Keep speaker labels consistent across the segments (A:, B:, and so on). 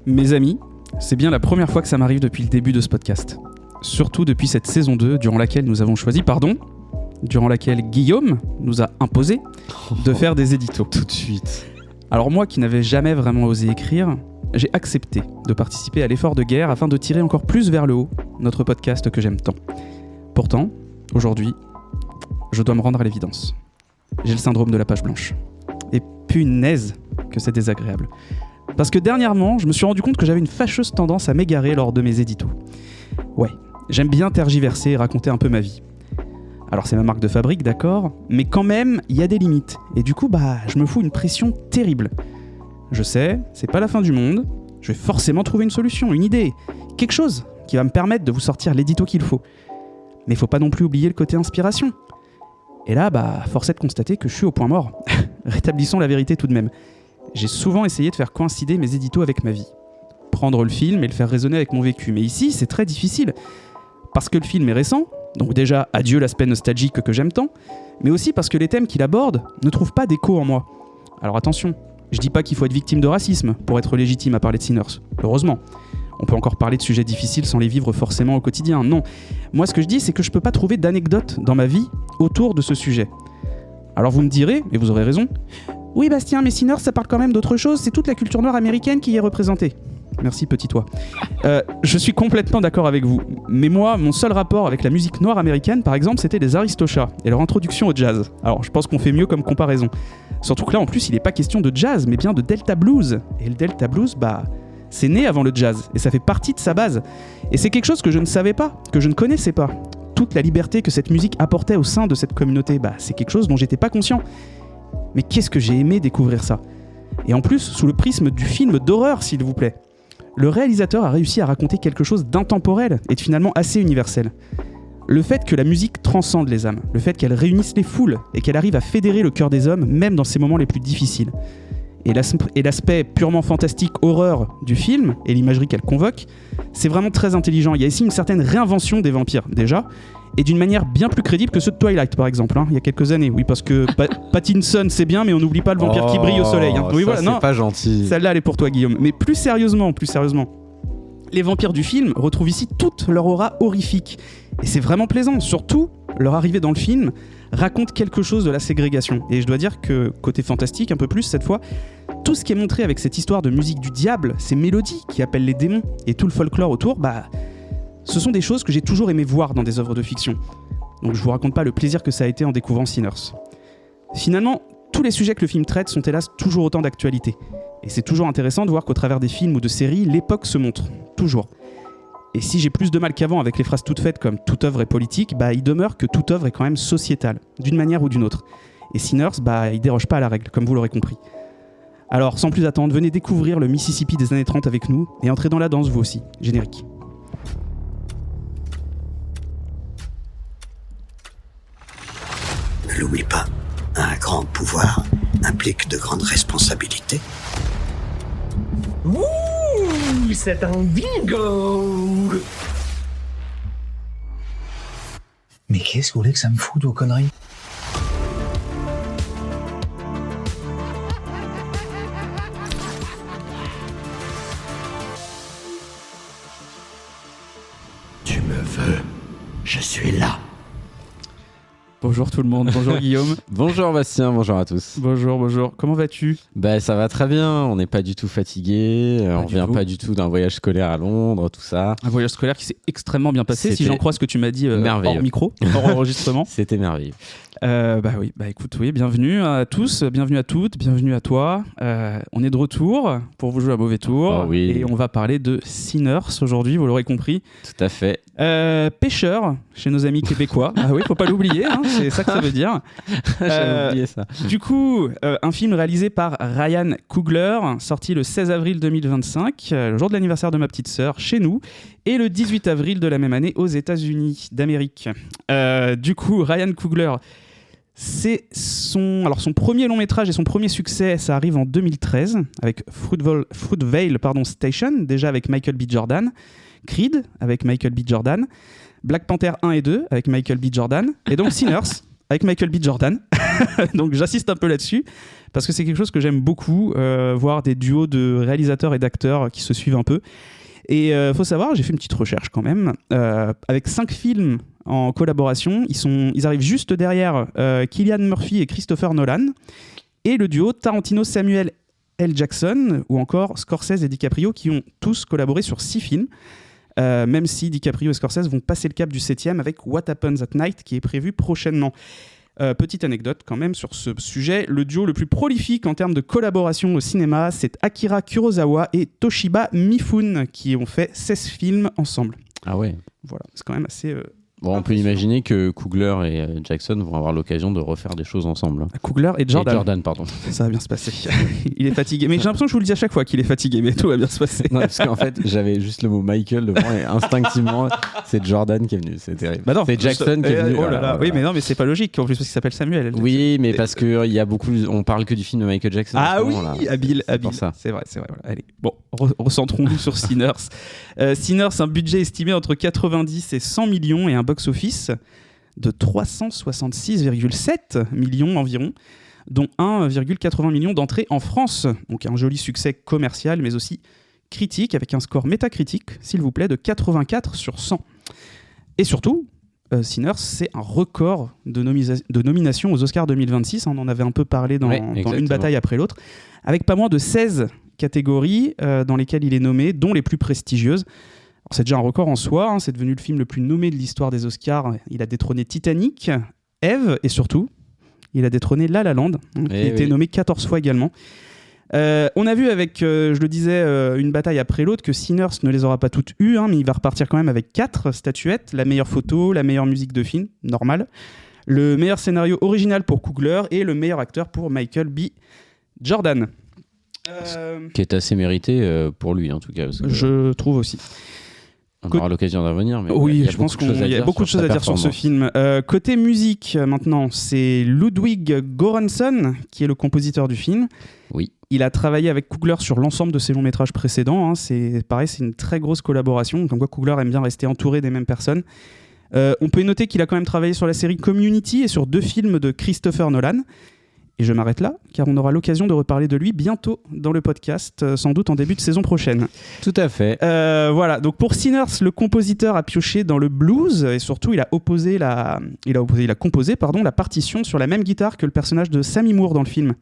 A: Mes amis, c'est bien la première fois que ça m'arrive depuis le début de ce podcast. Surtout depuis cette saison 2, durant laquelle Guillaume nous a imposé de faire des éditos.
B: Tout de suite.
A: Alors moi qui n'avais jamais vraiment osé écrire, j'ai accepté de participer à l'effort de guerre afin de tirer encore plus vers le haut notre podcast que j'aime tant. Pourtant, aujourd'hui, je dois me rendre à l'évidence. J'ai le syndrome de la page blanche. Et punaise que c'est désagréable. Parce que dernièrement, je me suis rendu compte que j'avais une fâcheuse tendance à m'égarer lors de mes éditos. Ouais, j'aime bien tergiverser et raconter un peu ma vie. Alors c'est ma marque de fabrique, d'accord, mais quand même, il y a des limites. Et du coup, je me fous une pression terrible. Je sais, c'est pas la fin du monde, je vais forcément trouver une solution, une idée, quelque chose qui va me permettre de vous sortir l'édito qu'il faut. Mais faut pas non plus oublier le côté inspiration. Et là, force est de constater que je suis au point mort. Rétablissons la vérité tout de même. J'ai souvent essayé de faire coïncider mes éditos avec ma vie. Prendre le film et le faire résonner avec mon vécu. Mais ici, c'est très difficile. Parce que le film est récent, donc déjà, adieu l'aspect nostalgique que j'aime tant, mais aussi parce que les thèmes qu'il aborde ne trouvent pas d'écho en moi. Alors attention, je dis pas qu'il faut être victime de racisme pour être légitime à parler de Sinners. Heureusement. On peut encore parler de sujets difficiles sans les vivre forcément au quotidien. Non. Moi, ce que je dis, c'est que je peux pas trouver d'anecdotes dans ma vie autour de ce sujet. Alors vous me direz, et vous aurez raison, oui Bastien, mais Sinners, ça parle quand même d'autre chose, c'est toute la culture noire américaine qui y est représentée. Merci petit toit. Je suis complètement d'accord avec vous. Mais moi, mon seul rapport avec la musique noire américaine, par exemple, c'était les Aristochats et leur introduction au jazz. Alors je pense qu'on fait mieux comme comparaison. Surtout que là, en plus, il n'est pas question de jazz, mais bien de Delta Blues. Et le Delta Blues, c'est né avant le jazz, et ça fait partie de sa base. Et c'est quelque chose que je ne savais pas, que je ne connaissais pas. Toute la liberté que cette musique apportait au sein de cette communauté, c'est quelque chose dont j'étais pas conscient. Mais qu'est-ce que j'ai aimé découvrir ça. Et en plus, sous le prisme du film d'horreur, s'il vous plaît. Le réalisateur a réussi à raconter quelque chose d'intemporel et de finalement assez universel. Le fait que la musique transcende les âmes, le fait qu'elle réunisse les foules et qu'elle arrive à fédérer le cœur des hommes, même dans ces moments les plus difficiles. Et l'aspect purement fantastique horreur du film et l'imagerie qu'elle convoque, c'est vraiment très intelligent. Il y a ici une certaine réinvention des vampires, déjà, et d'une manière bien plus crédible que ceux de Twilight, par exemple, il y a quelques années. Oui, parce que Pattinson, c'est bien, mais on n'oublie pas le vampire qui brille au soleil. Oui, voilà,
B: c'est pas gentil.
A: Celle-là, elle est pour toi, Guillaume. Mais plus sérieusement, les vampires du film retrouvent ici toute leur aura horrifique. Et c'est vraiment plaisant. Surtout, leur arrivée dans le film raconte quelque chose de la ségrégation. Et je dois dire que, côté fantastique, un peu plus cette fois, tout ce qui est montré avec cette histoire de musique du diable, ces mélodies qui appellent les démons, et tout le folklore autour, ce sont des choses que j'ai toujours aimé voir dans des œuvres de fiction. Donc je vous raconte pas le plaisir que ça a été en découvrant Sinners. Finalement, tous les sujets que le film traite sont hélas toujours autant d'actualité. Et c'est toujours intéressant de voir qu'au travers des films ou de séries, l'époque se montre. Toujours. Et si j'ai plus de mal qu'avant avec les phrases toutes faites comme « toute œuvre est politique », il demeure que toute œuvre est quand même sociétale, d'une manière ou d'une autre. Et Sinners, il déroge pas à la règle, comme vous l'aurez compris. Alors, sans plus attendre, venez découvrir le Mississippi des années 30 avec nous, et entrez dans la danse vous aussi. Générique.
C: Ne l'oublie pas, un grand pouvoir implique de grandes responsabilités.
D: Ouh, c'est un bingo!
E: Mais qu'est-ce que vous voulez que ça me foute, vos conneries?
C: Tu me veux, je suis là.
A: Bonjour tout le monde, bonjour Guillaume.
B: Bonjour Bastien, bonjour à tous.
A: Bonjour, comment vas-tu ?
B: Ça va très bien, on n'est pas du tout fatigué, on vient pas du tout d'un voyage scolaire à Londres, tout ça.
A: Un voyage scolaire qui s'est extrêmement bien passé, si j'en crois ce que tu m'as dit hors micro, hors enregistrement.
B: C'était merveilleux.
A: Écoute, bienvenue à tous, bienvenue à toutes, bienvenue à toi. On est de retour pour vous jouer à mauvais tour.
B: Oui.
A: Et on va parler de Sinners aujourd'hui, vous l'aurez compris.
B: Tout à fait.
A: Pêcheur chez nos amis québécois. Ah oui, faut pas l'oublier, c'est ça que ça veut dire.
B: J'avais oublié ça.
A: Du coup, un film réalisé par Ryan Coogler, sorti le 16 avril 2025, le jour de l'anniversaire de ma petite sœur, chez nous, et le 18 avril de la même année aux États-Unis d'Amérique. Du coup, Ryan Coogler, c'est son premier long métrage et son premier succès, ça arrive en 2013 avec Fruitvale Station, déjà avec Michael B. Jordan, Creed avec Michael B. Jordan, Black Panther 1 et 2 avec Michael B. Jordan, et donc Sinners avec Michael B. Jordan. Donc j'insiste un peu là-dessus parce que c'est quelque chose que j'aime beaucoup, voir des duos de réalisateurs et d'acteurs qui se suivent un peu. Et faut savoir, j'ai fait une petite recherche quand même, avec 5 films en collaboration, ils arrivent juste derrière Cillian Murphy et Christopher Nolan, et le duo Tarantino-Samuel L. Jackson, ou encore Scorsese et DiCaprio, qui ont tous collaboré sur 6 films, même si DiCaprio et Scorsese vont passer le cap du 7e avec What Happens at Night, qui est prévu prochainement. Petite anecdote quand même sur ce sujet, le duo le plus prolifique en termes de collaboration au cinéma, c'est Akira Kurosawa et Toshiba Mifune, qui ont fait 16 films ensemble.
B: Ah ouais.
A: Voilà, c'est quand même assez...
B: Bon, on peut imaginer que Coogler et Jackson vont avoir l'occasion de refaire des choses ensemble.
A: Coogler et Jordan.
B: Et Jordan, pardon.
A: Ça va bien se passer. Il est fatigué. Mais j'ai l'impression que je vous le dis à chaque fois qu'il est fatigué, mais tout va bien se passer.
B: Non, parce qu'en fait, j'avais juste le mot Michael devant et instinctivement, c'est Jordan qui est venu. C'est terrible.
A: Bah non,
B: c'est Jackson qui est venu.
A: Oh là là. Oui, mais non, mais c'est pas logique. En plus, parce qu'il s'appelle Samuel.
B: Oui, mais parce qu'il y a beaucoup. On parle que du film de Michael Jackson.
A: Ah oui, habile.
B: Ça.
A: C'est vrai. Voilà. Allez, bon, recentrons-nous sur Sinners. Sinners, un budget estimé entre 90 et 100 millions et un box-office de 366,7 millions environ, dont 1,80 millions d'entrées en France. Donc un joli succès commercial, mais aussi critique, avec un score métacritique, s'il vous plaît, de 84 sur 100. Et surtout, Sinners, c'est un record de nominations aux Oscars 2026. On en avait un peu parlé dans Une bataille après l'autre, avec pas moins de 16 catégories dans lesquelles il est nommé, dont les plus prestigieuses. Alors, c'est déjà un record en soi, c'est devenu le film le plus nommé de l'histoire des Oscars. Il a détrôné Titanic, Eve, et surtout, il a détrôné La La Land, qui a été nommé 14 fois également. On a vu avec, je le disais, Une bataille après l'autre, que Sinners ne les aura pas toutes eues, mais il va repartir quand même avec 4 statuettes: la meilleure photo, la meilleure musique de film, normal, le meilleur scénario original pour Coogler et le meilleur acteur pour Michael B. Jordan.
B: Qui est assez mérité pour lui, en tout cas.
A: Je trouve aussi.
B: On aura l'occasion d'en revenir. Mais
A: oui, je pense qu'il y a beaucoup de choses à dire sur ce film. Côté musique, maintenant, c'est Ludwig Göransson qui est le compositeur du film.
B: Oui.
A: Il a travaillé avec Coogler sur l'ensemble de ses longs métrages précédents. C'est pareil, c'est une très grosse collaboration. Comme quoi, Coogler aime bien rester entouré des mêmes personnes. On peut noter qu'il a quand même travaillé sur la série Community et sur 2 films de Christopher Nolan. Et je m'arrête là, car on aura l'occasion de reparler de lui bientôt dans le podcast, sans doute en début de saison prochaine.
B: Tout à fait.
A: Voilà, donc pour Sinners, le compositeur a pioché dans le blues, et surtout il a composé la partition sur la même guitare que le personnage de Sammy Moore dans le film.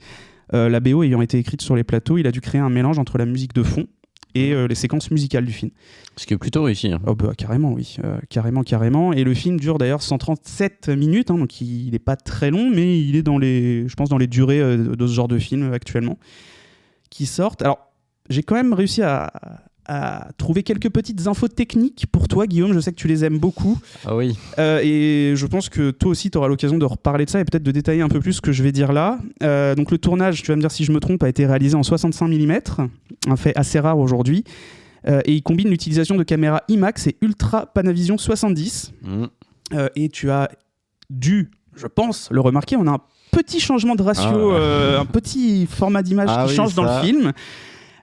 A: La BO ayant été écrite sur les plateaux, il a dû créer un mélange entre la musique de fond et les séquences musicales du film. Ce qui est plutôt réussi. Oh bah, carrément, oui. Carrément. Et le film dure d'ailleurs 137 minutes, donc il n'est pas très long, mais il est dans les durées de ce genre de film actuellement qui sortent. Alors, j'ai quand même réussi à trouver quelques petites infos techniques pour toi, Guillaume. Je sais que tu les aimes beaucoup. Ah oui. Et je pense que toi aussi, tu auras l'occasion de reparler de ça et peut-être de détailler un peu plus ce que je vais dire là. Donc le tournage, tu vas me dire si je me trompe, a été réalisé en 65 mm, un fait assez rare aujourd'hui. Et il combine l'utilisation de caméras IMAX et Ultra Panavision 70. Et tu as dû, je pense, le remarquer, on a un petit changement de ratio, un petit format d'image qui change dans le film.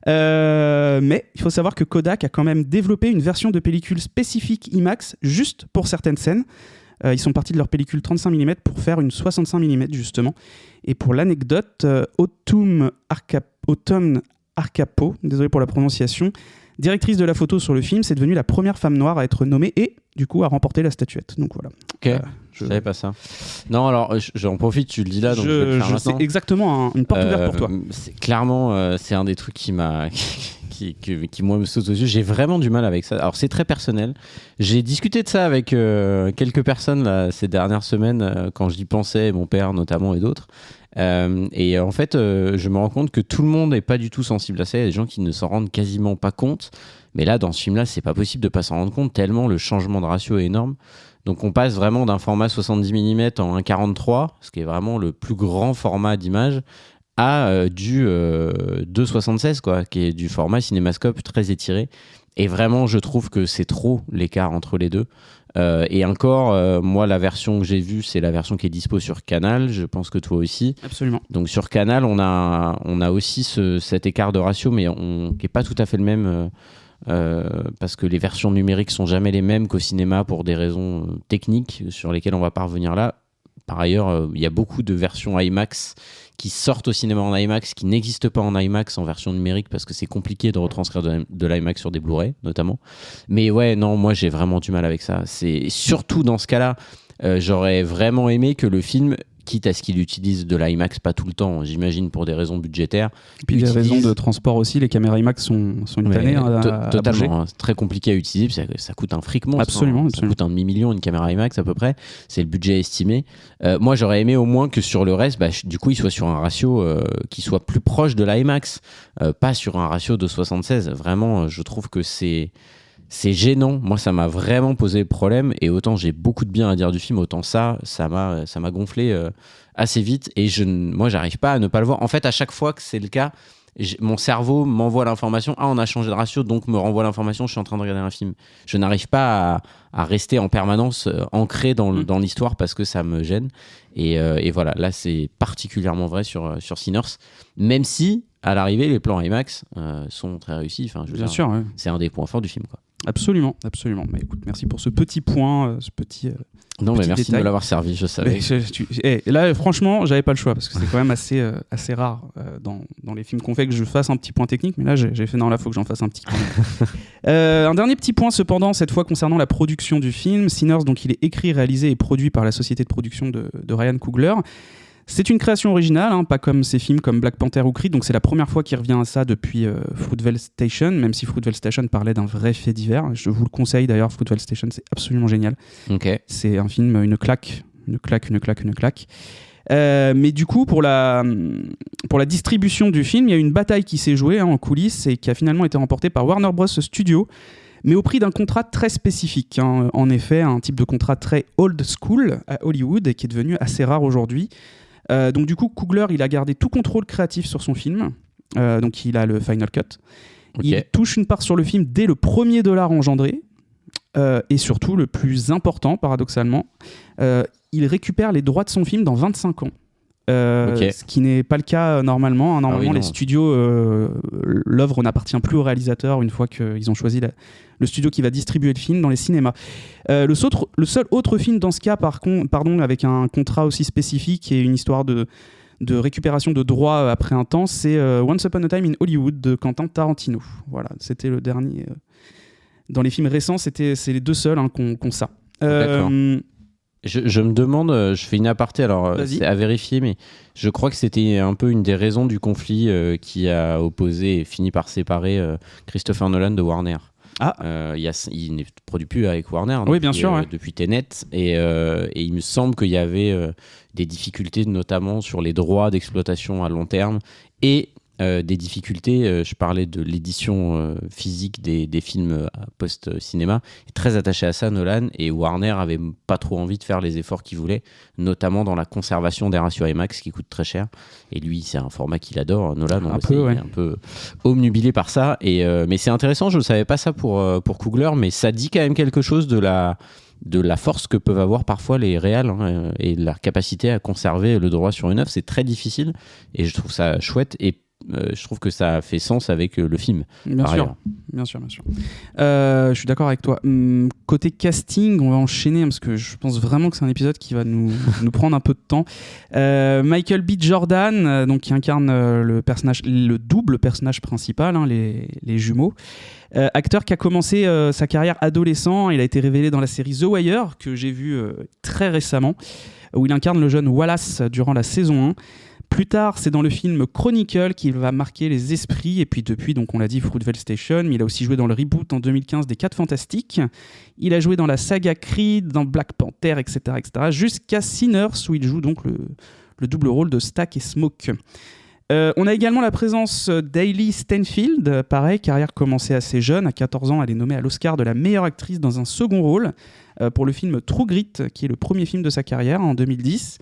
A: Mais il faut savoir que Kodak a quand même développé une version de pellicule spécifique IMAX juste pour certaines scènes. Ils sont partis de leur pellicule 35 mm pour faire une 65 mm justement. Et pour l'anecdote, Autumn Arcapo, désolé pour la prononciation, directrice de la photo sur le film, c'est devenue la première femme noire à être nommée et du coup à remporter la statuette. Donc voilà.
B: Ok, je savais pas ça. Non, alors j'en profite, tu le dis là, donc je vais le faire maintenant.
A: C'est exactement une porte ouverte pour toi.
B: Clairement, c'est un des trucs qui m'a... qui moi me saute aux yeux. J'ai vraiment du mal avec ça. Alors c'est très personnel. J'ai discuté de ça avec quelques personnes là, ces dernières semaines quand j'y pensais, mon père notamment et d'autres. Et en fait, je me rends compte que tout le monde n'est pas du tout sensible à ça. Il y a des gens qui ne s'en rendent quasiment pas compte. Mais là, dans ce film-là, c'est pas possible de pas s'en rendre compte tellement le changement de ratio est énorme. Donc on passe vraiment d'un format 70 mm en 1.43, ce qui est vraiment le plus grand format d'image, à du 2.76, quoi, qui est du format cinémascope très étiré. Et vraiment, je trouve que c'est trop l'écart entre les deux. Et encore, moi, la version que j'ai vue, c'est la version qui est dispo sur Canal. Je pense que toi aussi.
A: Absolument.
B: Donc sur Canal, on a aussi cet écart de ratio, mais qui n'est pas tout à fait le même. Parce que les versions numériques sont jamais les mêmes qu'au cinéma pour des raisons techniques sur lesquelles on va pas revenir là. Par ailleurs, il y a beaucoup de versions IMAX qui sortent au cinéma en IMAX, qui n'existent pas en IMAX en version numérique parce que c'est compliqué de retranscrire de l'IMAX sur des Blu-ray notamment. Mais ouais, non, moi j'ai vraiment du mal avec ça. C'est surtout dans ce cas-là, j'aurais vraiment aimé que le film, quitte à ce qu'il utilise de l'IMAX, pas tout le temps, j'imagine pour des raisons budgétaires.
A: Et puis des raisons de transport aussi, les caméras IMAX sont une tannée à
B: totalement, c'est très compliqué à utiliser, ça coûte un fric monstre.
A: Absolument.
B: Ça coûte un demi-million une caméra IMAX à peu près, c'est le budget estimé. Moi j'aurais aimé au moins que sur le reste, du coup il soit sur un ratio qui soit plus proche de l'IMAX, pas sur un ratio de 76. Vraiment, je trouve que c'est gênant. Moi, ça m'a vraiment posé le problème. Et autant j'ai beaucoup de bien à dire du film, autant ça m'a gonflé assez vite. Et moi, j'arrive pas à ne pas le voir. En fait, à chaque fois que c'est le cas, mon cerveau m'envoie l'information. Ah, on a changé de ratio, donc me renvoie l'information. Je suis en train de regarder un film. Je n'arrive pas à rester en permanence ancré dans l'histoire parce que ça me gêne. Et voilà, là, c'est particulièrement vrai sur Sinners. Même si, à l'arrivée, les plans IMAX sont très réussis. Enfin,
A: Bien sûr, ouais.
B: C'est un des points forts du film, quoi.
A: Absolument. Mais écoute, merci pour ce petit point,
B: Non, mais merci
A: détail.
B: de me l'avoir servi, je savais.
A: Là, franchement, j'avais pas le choix parce que c'est quand même assez rare dans les films qu'on fait que je fasse un petit point technique, mais là, j'ai fait non, là, faut que j'en fasse un petit. Un dernier petit point, cependant, cette fois concernant la production du film. Sinners, donc, il est écrit, réalisé et produit par la société de production de Ryan Coogler. C'est une création originale, pas comme ces films comme Black Panther ou Creed, donc c'est la première fois qu'il revient à ça depuis Fruitvale Station, même si Fruitvale Station parlait d'un vrai fait divers. Je vous le conseille d'ailleurs, Fruitvale Station, c'est absolument génial.
B: Okay.
A: C'est un film, une claque. Mais du coup, pour la distribution du film, il y a une bataille qui s'est jouée en coulisses et qui a finalement été remportée par Warner Bros. Studio, mais au prix d'un contrat très spécifique. En effet, un type de contrat très old school à Hollywood et qui est devenu assez rare aujourd'hui. Donc du coup, Coogler, il a gardé tout contrôle créatif sur son film. Donc il a le final cut. Okay. Il touche une part sur le film dès le premier dollar engendré. Et surtout, le plus important, paradoxalement, il récupère les droits de son film dans 25 ans. Ce qui n'est pas le cas normalement. Normalement, les studios, l'œuvre n'appartient plus au réalisateur une fois qu'ils ont choisi le studio qui va distribuer le film dans les cinémas. Le seul autre film dans ce cas, avec un contrat aussi spécifique et une histoire de récupération de droits après un temps, c'est Once Upon a Time in Hollywood de Quentin Tarantino. Voilà, c'était le dernier. Dans les films récents, c'est les deux seuls qu'on ça.
B: D'accord. Je me demande, je fais une aparté, alors c'est à vérifier, mais je crois que c'était un peu une des raisons du conflit qui a opposé et fini par séparer Christopher Nolan de Warner. Il ne produit plus avec Warner
A: bien sûr,
B: depuis Tenet, et il me semble qu'il y avait des difficultés notamment sur les droits d'exploitation à long terme et des difficultés, je parlais de l'édition physique des films post-cinéma, très attaché à ça Nolan, et Warner avait pas trop envie de faire les efforts qu'il voulait, notamment dans la conservation des ratios IMAX qui coûtent très cher, et lui c'est un format qu'il adore, Nolan il est un peu obnubilé par ça, mais c'est intéressant, je ne savais pas ça pour Coogler, mais ça dit quand même quelque chose de la force que peuvent avoir parfois les réals et leur capacité à conserver le droit sur une œuvre. C'est très difficile et je trouve ça chouette, et je trouve que ça fait sens avec le film.
A: Bien sûr. Je suis d'accord avec toi. Côté casting, on va enchaîner parce que je pense vraiment que c'est un épisode qui va nous prendre un peu de temps. Michael B. Jordan, donc, qui incarne le double personnage principal, les jumeaux. Acteur qui a commencé sa carrière adolescent, il a été révélé dans la série The Wire, que j'ai vu très récemment, où il incarne le jeune Wallace durant la saison 1. Plus tard, c'est dans le film Chronicle qu'il va marquer les esprits, et puis depuis, donc on l'a dit, Fruitvale Station, mais il a aussi joué dans le reboot en 2015 des 4 Fantastiques. Il a joué dans la saga Creed, dans Black Panther, etc., jusqu'à Sinners, où il joue donc le double rôle de Stack et Smoke. On a également la présence d'Hailey Steinfeld, pareil, carrière commencée assez jeune, à 14 ans, elle est nommée à l'Oscar de la meilleure actrice dans un second rôle, pour le film True Grit, qui est le premier film de sa carrière en 2010.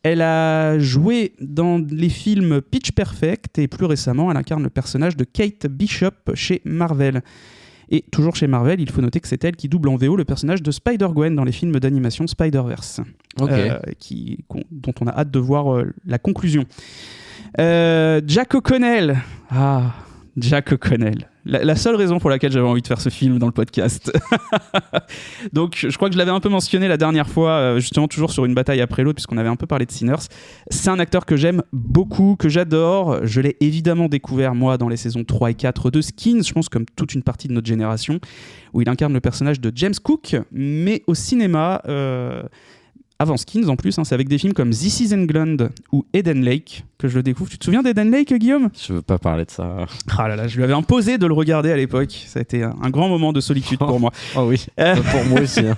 A: Elle a joué dans les films Pitch Perfect et plus récemment, elle incarne le personnage de Kate Bishop chez Marvel. Et toujours chez Marvel, il faut noter que c'est elle qui double en VO le personnage de Spider-Gwen dans les films d'animation Spider-Verse, dont on a hâte de voir la conclusion. Jack O'Connell, Jack O'Connell. La seule raison pour laquelle j'avais envie de faire ce film dans le podcast. Donc, je crois que je l'avais un peu mentionné la dernière fois, justement, toujours sur Une bataille après l'autre, puisqu'on avait un peu parlé de Sinners. C'est un acteur que j'aime beaucoup, que j'adore. Je l'ai évidemment découvert, moi, dans les saisons 3 et 4 de Skins, je pense comme toute une partie de notre génération, où il incarne le personnage de James Cook, mais au cinéma... avant Skins en plus, c'est avec des films comme This is England ou Eden Lake que je le découvre. Tu te souviens d'Eden Lake, Guillaume ?
B: Je veux pas parler de ça.
A: Ah là là, je lui avais imposé de le regarder à l'époque. Ça a été un grand moment de solitude pour moi.
B: Oh oui, pour moi aussi. Hein.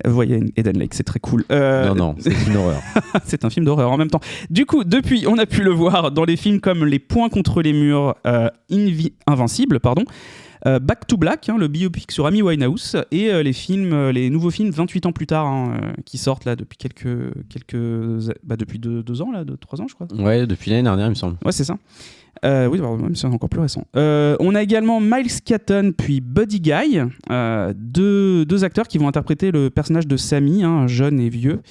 A: Vous voyez, Eden Lake, c'est très cool.
B: Non, c'est une horreur.
A: C'est un film d'horreur en même temps. Du coup, depuis, on a pu le voir dans les films comme Les Poings contre les murs, Invincible, pardon. Back to Black, le biopic sur Amy Winehouse, et les nouveaux films 28 ans plus tard, qui sortent là depuis depuis 2 ans, 3 ans je crois.
B: Ouais, depuis l'année dernière il me semble.
A: Ouais, c'est ça. Oui, même c'est encore plus récent. On a également Miles Catton puis Buddy Guy, deux acteurs qui vont interpréter le personnage de Sammy, jeune et vieux.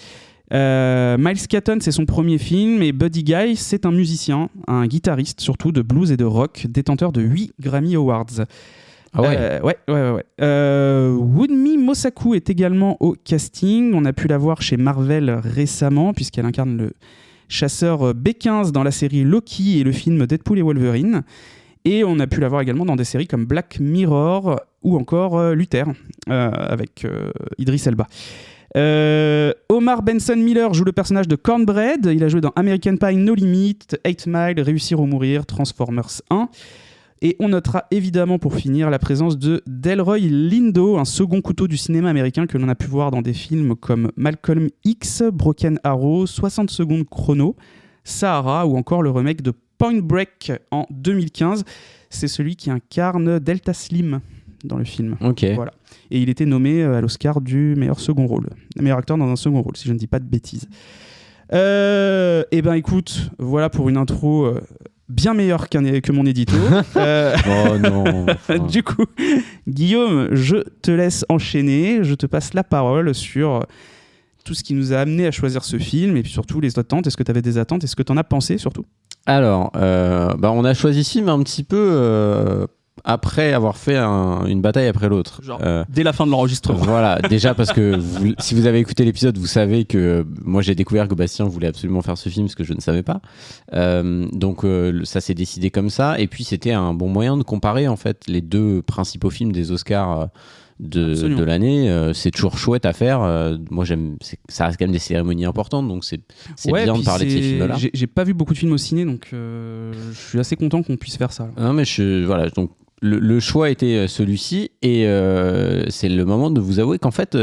A: Miles Catton, c'est son premier film, et Buddy Guy, c'est un musicien, un guitariste surtout de blues et de rock, détenteur de 8 Grammy Awards.
B: Ah ouais.
A: Ouais. Wunmi Mosaku est également au casting. On a pu la voir chez Marvel récemment, puisqu'elle incarne le chasseur B15 dans la série Loki et le film Deadpool et Wolverine. Et on a pu la voir également dans des séries comme Black Mirror ou encore Luther, avec Idris Elba. Omar Benson Miller joue le personnage de Cornbread. Il a joué dans American Pie, No Limit, 8 Mile, Réussir ou Mourir, Transformers 1. Et on notera évidemment pour finir la présence de Delroy Lindo, un second couteau du cinéma américain que l'on a pu voir dans des films comme Malcolm X, Broken Arrow, 60 secondes chrono, Sahara ou encore le remake de Point Break en 2015. C'est celui qui incarne Delta Slim dans le film.
B: Ok.
A: Voilà. Et il était nommé à l'Oscar du meilleur second rôle, meilleur acteur dans un second rôle, si je ne dis pas de bêtises. Eh ben écoute, voilà pour une intro bien meilleure que mon édito.
B: Oh non. Enfin...
A: Du coup, Guillaume, je te laisse enchaîner. Je te passe la parole sur tout ce qui nous a amené à choisir ce film et puis surtout les attentes. Est-ce que tu avais des attentes ? Est-ce que tu en as pensé surtout ?
B: Alors, on a choisi ce film un petit peu après avoir fait une bataille après l'autre.
A: Genre, dès la fin de l'enregistrement.
B: Voilà, déjà parce que si vous avez écouté l'épisode, vous savez que moi j'ai découvert que Bastien voulait absolument faire ce film, ce que je ne savais pas. Donc ça s'est décidé comme ça. Et puis c'était un bon moyen de comparer en fait les deux principaux films des Oscars de l'année. C'est toujours chouette à faire. Moi ça reste quand même des cérémonies importantes, donc c'est bien de parler de ces films-là.
A: J'ai pas vu beaucoup de films au ciné, donc je suis assez content qu'on puisse faire ça.
B: Non mais voilà, donc le choix était celui-ci, et c'est le moment de vous avouer qu'en fait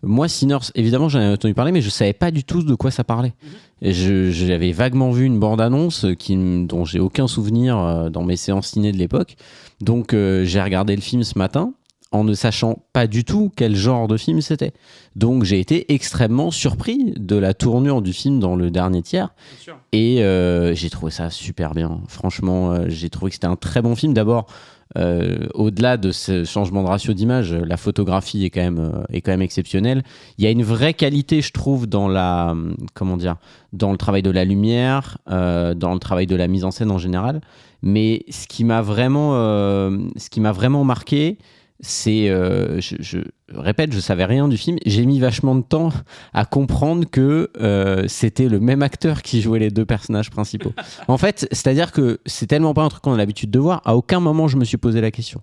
B: moi Sinners, évidemment j'en avais entendu parler, mais je savais pas du tout de quoi ça parlait. Et j'avais vaguement vu une bande-annonce dont j'ai aucun souvenir dans mes séances ciné de l'époque, donc j'ai regardé le film ce matin en ne sachant pas du tout quel genre de film c'était. Donc j'ai été extrêmement surpris de la tournure du film dans le dernier tiers. Et j'ai trouvé ça super bien. Franchement, j'ai trouvé que c'était un très bon film. D'abord, au-delà de ce changement de ratio d'image, la photographie est quand même exceptionnelle. Il y a une vraie qualité, je trouve, dans dans le travail de la lumière, dans le travail de la mise en scène en général. Mais ce qui m'a vraiment marqué, c'est, je répète, je savais rien du film. J'ai mis vachement de temps à comprendre que c'était le même acteur qui jouait les deux personnages principaux. En fait, c'est-à-dire que c'est tellement pas un truc qu'on a l'habitude de voir. À aucun moment je me suis posé la question.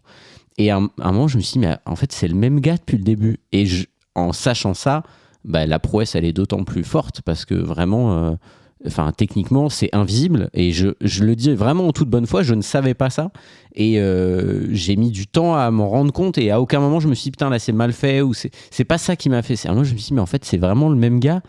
B: Et à un moment je me suis dit, mais en fait c'est le même gars depuis le début. Et en sachant ça, la prouesse elle est d'autant plus forte parce que vraiment... techniquement, c'est invisible, et je le dis vraiment en toute bonne foi, je ne savais pas ça, et j'ai mis du temps à m'en rendre compte, et à aucun moment je me suis dit putain là c'est mal fait, ou c'est pas ça qui m'a fait. C'est un moment je me suis dit mais en fait c'est vraiment le même gars,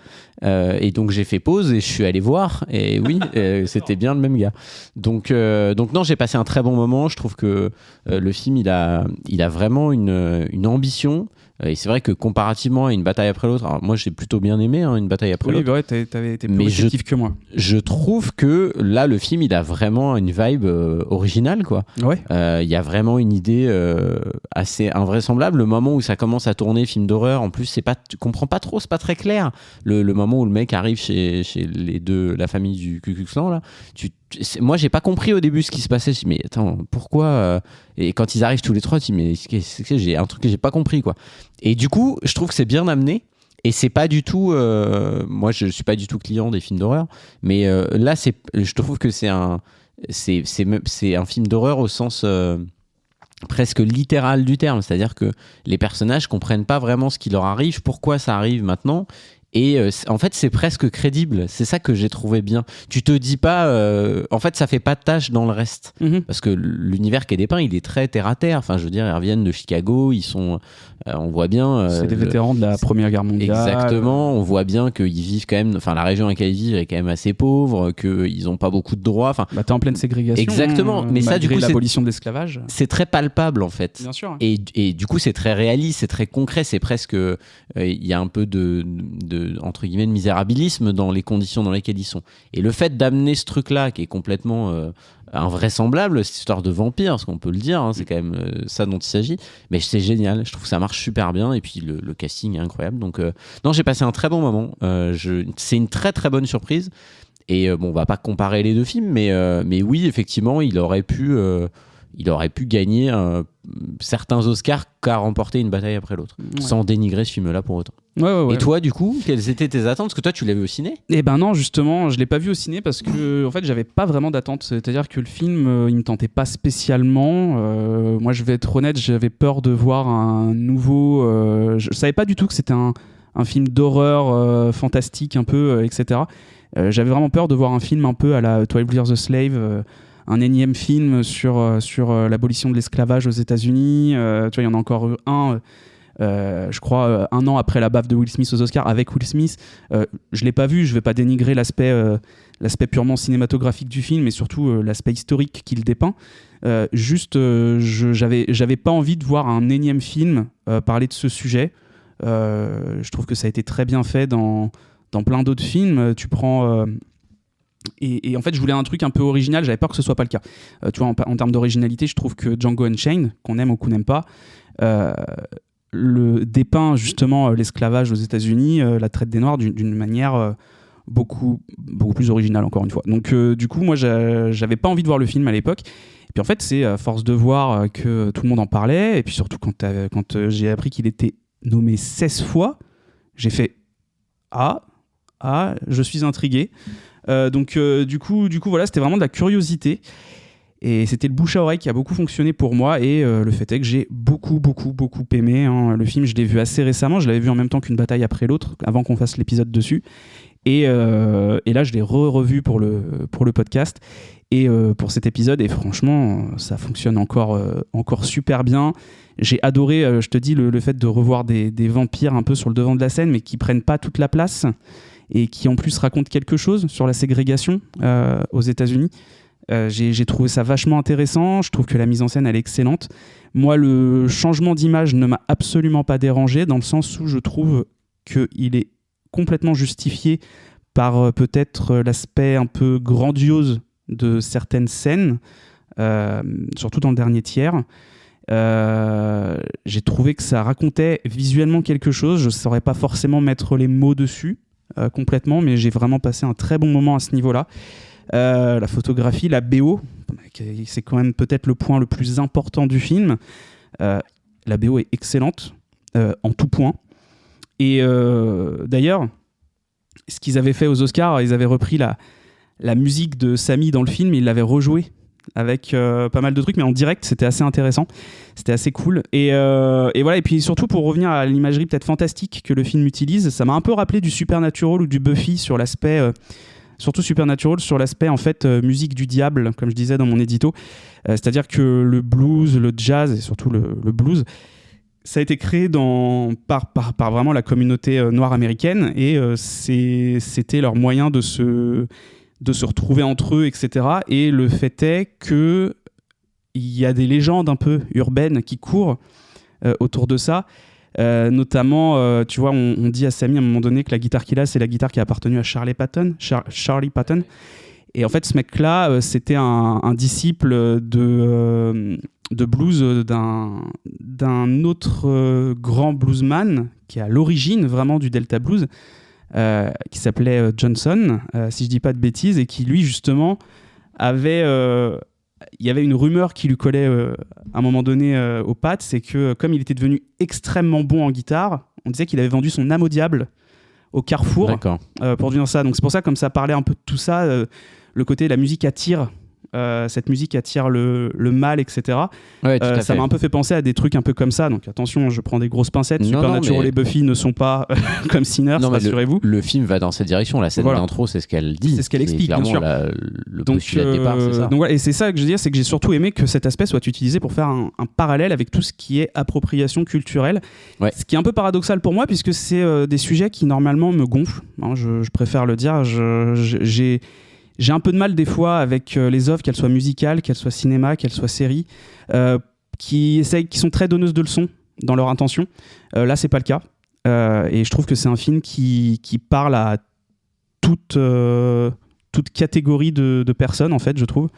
B: et donc j'ai fait pause et je suis allé voir, et oui, c'était bien le même gars. Donc non, j'ai passé un très bon moment. Je trouve que le film il a vraiment une ambition. Et c'est vrai que comparativement à Une bataille après l'autre, alors moi j'ai plutôt bien aimé Une bataille après l'autre.
A: Oui, bah ouais, t'avais été plus réceptif que moi.
B: Je trouve que là le film il a vraiment une vibe originale quoi.
A: Ouais.
B: Il y a vraiment une idée assez invraisemblable. Le moment où ça commence à tourner film d'horreur, en plus tu comprends pas trop, c'est pas très clair. Le moment où le mec arrive chez la famille du Ku Klux Klan là, tu moi j'ai pas compris au début ce qui se passait. Je dis mais attends, pourquoi et quand ils arrivent tous les trois, je dis mais j'ai un truc que j'ai pas compris quoi. Et du coup je trouve que c'est bien amené. Et c'est pas du tout. Moi, je suis pas du tout client des films d'horreur, mais là, je trouve que c'est un film d'horreur au sens presque littéral du terme. C'est-à-dire que les personnages comprennent pas vraiment ce qui leur arrive, pourquoi ça arrive maintenant. Et en fait, c'est presque crédible. C'est ça que j'ai trouvé bien. Tu te dis pas... en fait, ça fait pas de tâche dans le reste. Parce que l'univers qui est dépeint, il est très terre-à-terre. Enfin, je veux dire, ils reviennent de Chicago. Ils sont... on voit bien...
A: c'est des vétérans de la Première Guerre mondiale.
B: Exactement. On voit bien qu'ils vivent quand même... Enfin, la région dans laquelle ils vivent est quand même assez pauvre, qu'ils ont pas beaucoup de droits. Enfin,
A: t'es en pleine ségrégation.
B: Exactement. Mais ça, du coup,
A: l'abolition de l'esclavage.
B: C'est très palpable, en fait.
A: Bien sûr.
B: Et du coup, c'est très réaliste, c'est très concret. C'est presque... Il y a un peu de entre guillemets de misérabilisme dans les conditions dans lesquelles ils sont. Et le fait d'amener ce truc-là qui est complètement invraisemblable, cette histoire de vampire, parce qu'on peut le dire, c'est quand même ça dont il s'agit, mais c'est génial, je trouve que ça marche super bien, et puis le casting est incroyable. Donc non, j'ai passé un très bon moment. C'est une très très bonne surprise. Et on va pas comparer les deux films, mais oui, effectivement, il aurait pu gagner certains Oscars qu'a remporté une bataille après l'autre, sans dénigrer ce film-là pour autant.
A: Ouais.
B: Et toi, du coup, quelles étaient tes attentes? Parce que toi, tu l'as vu au ciné?
A: Eh ben non, justement, je l'ai pas vu au ciné parce que en fait, j'avais pas vraiment d'attente. C'est-à-dire que le film, il me tentait pas spécialement. Moi, je vais être honnête, j'avais peur de voir un nouveau. Je savais pas du tout que c'était un film d'horreur fantastique, un peu, etc. J'avais vraiment peur de voir un film un peu à la 12 Years a Slave. Un énième film sur l'abolition de l'esclavage aux États-Unis. Tu vois, il y en a encore un, je crois, 1 an après la baffe de Will Smith aux Oscars avec Will Smith. Je l'ai pas vu, je vais pas dénigrer l'aspect purement cinématographique du film, mais surtout l'aspect historique qu'il dépeint. J'avais pas envie de voir un énième film parler de ce sujet. Je trouve que ça a été très bien fait dans plein d'autres films. Tu prends... Et en fait, je voulais un truc un peu original, j'avais peur que ce soit pas le cas. Tu vois, en termes d'originalité, je trouve que Django Unchained, qu'on aime ou qu'on n'aime pas, le dépeint justement l'esclavage aux États-Unis, la traite des Noirs d'une manière beaucoup plus originale, encore une fois. Donc, du coup, moi, j'avais pas envie de voir le film à l'époque. Et puis en fait, c'est à force de voir que tout le monde en parlait, et puis surtout quand j'ai appris qu'il était nommé 16 fois, j'ai fait je suis intrigué. Donc du coup voilà, c'était vraiment de la curiosité et c'était le bouche à oreille qui a beaucoup fonctionné pour moi. Et le fait est que j'ai beaucoup aimé le film. Je l'ai vu assez récemment, je l'avais vu en même temps qu'Une bataille après l'autre, avant qu'on fasse l'épisode dessus, et là je l'ai revu pour le podcast et pour cet épisode, et franchement ça fonctionne encore super bien. J'ai adoré, je te dis, le fait de revoir des vampires un peu sur le devant de la scène, mais qui prennent pas toute la place et qui en plus raconte quelque chose sur la ségrégation aux États-Unis. J'ai trouvé ça vachement intéressant. Je trouve que la mise en scène, elle est excellente. Moi, le changement d'image ne m'a absolument pas dérangé, dans le sens où je trouve qu'il est complètement justifié par peut-être l'aspect un peu grandiose de certaines scènes, surtout dans le dernier tiers. J'ai trouvé que ça racontait visuellement quelque chose. Je ne saurais pas forcément mettre les mots dessus complètement, mais j'ai vraiment passé un très bon moment à ce niveau-là. La photographie, la BO, c'est quand même peut-être le point le plus important du film. La BO est excellente en tout point. Et d'ailleurs, ce qu'ils avaient fait aux Oscars, ils avaient repris la musique de Samy dans le film, ils l'avaient rejouée avec pas mal de trucs, mais en direct, c'était assez intéressant, c'était assez cool. Et voilà, et puis surtout pour revenir à l'imagerie peut-être fantastique que le film utilise, ça m'a un peu rappelé du Supernatural ou du Buffy sur l'aspect, surtout Supernatural sur l'aspect en fait musique du diable, comme je disais dans mon édito, c'est-à-dire que le blues, le jazz et surtout le blues, ça a été créé par vraiment la communauté noire américaine, et c'était leur moyen de se retrouver entre eux, etc. Et le fait est qu'il y a des légendes un peu urbaines qui courent autour de ça. Notamment, tu vois, on dit à Samy à un moment donné que la guitare qu'il a, c'est la guitare qui a appartenu à Charlie Patton. Et en fait, ce mec-là, c'était un disciple de blues d'un autre grand bluesman qui est à l'origine vraiment du Delta Blues, qui s'appelait Johnson, si je dis pas de bêtises, et qui lui justement il y avait une rumeur qui lui collait à un moment donné aux pattes, c'est que comme il était devenu extrêmement bon en guitare, on disait qu'il avait vendu son âme au diable au Carrefour pour devenir ça. Donc c'est pour ça, comme ça parlait un peu de tout ça, le côté la musique attire. Cette musique attire le mal, etc.
B: Ouais, tout à
A: ça
B: fait.
A: m'a un peu fait penser à des trucs un peu comme ça. Donc attention, je prends des grosses pincettes. Supernatural et Buffy ne sont pas comme Sinners, rassurez-vous.
B: Le film va dans cette direction. La scène d'intro, c'est ce qu'elle dit.
A: C'est ce qu'elle explique, bien sûr.
B: Le postulat de départ, c'est ça.
A: Donc, et c'est ça que je veux dire, c'est que j'ai surtout aimé que cet aspect soit utilisé pour faire un parallèle avec tout ce qui est appropriation culturelle. Ouais. Ce qui est un peu paradoxal pour moi, puisque c'est des sujets qui normalement me gonflent. Hein, je préfère le dire. J'ai un peu de mal des fois avec les œuvres, qu'elles soient musicales, qu'elles soient cinéma, qu'elles soient séries, qui sont très donneuses de leçons dans leur intention. Là, c'est pas le cas. Et je trouve que c'est un film qui parle à toute catégorie de personnes, en fait, je trouve.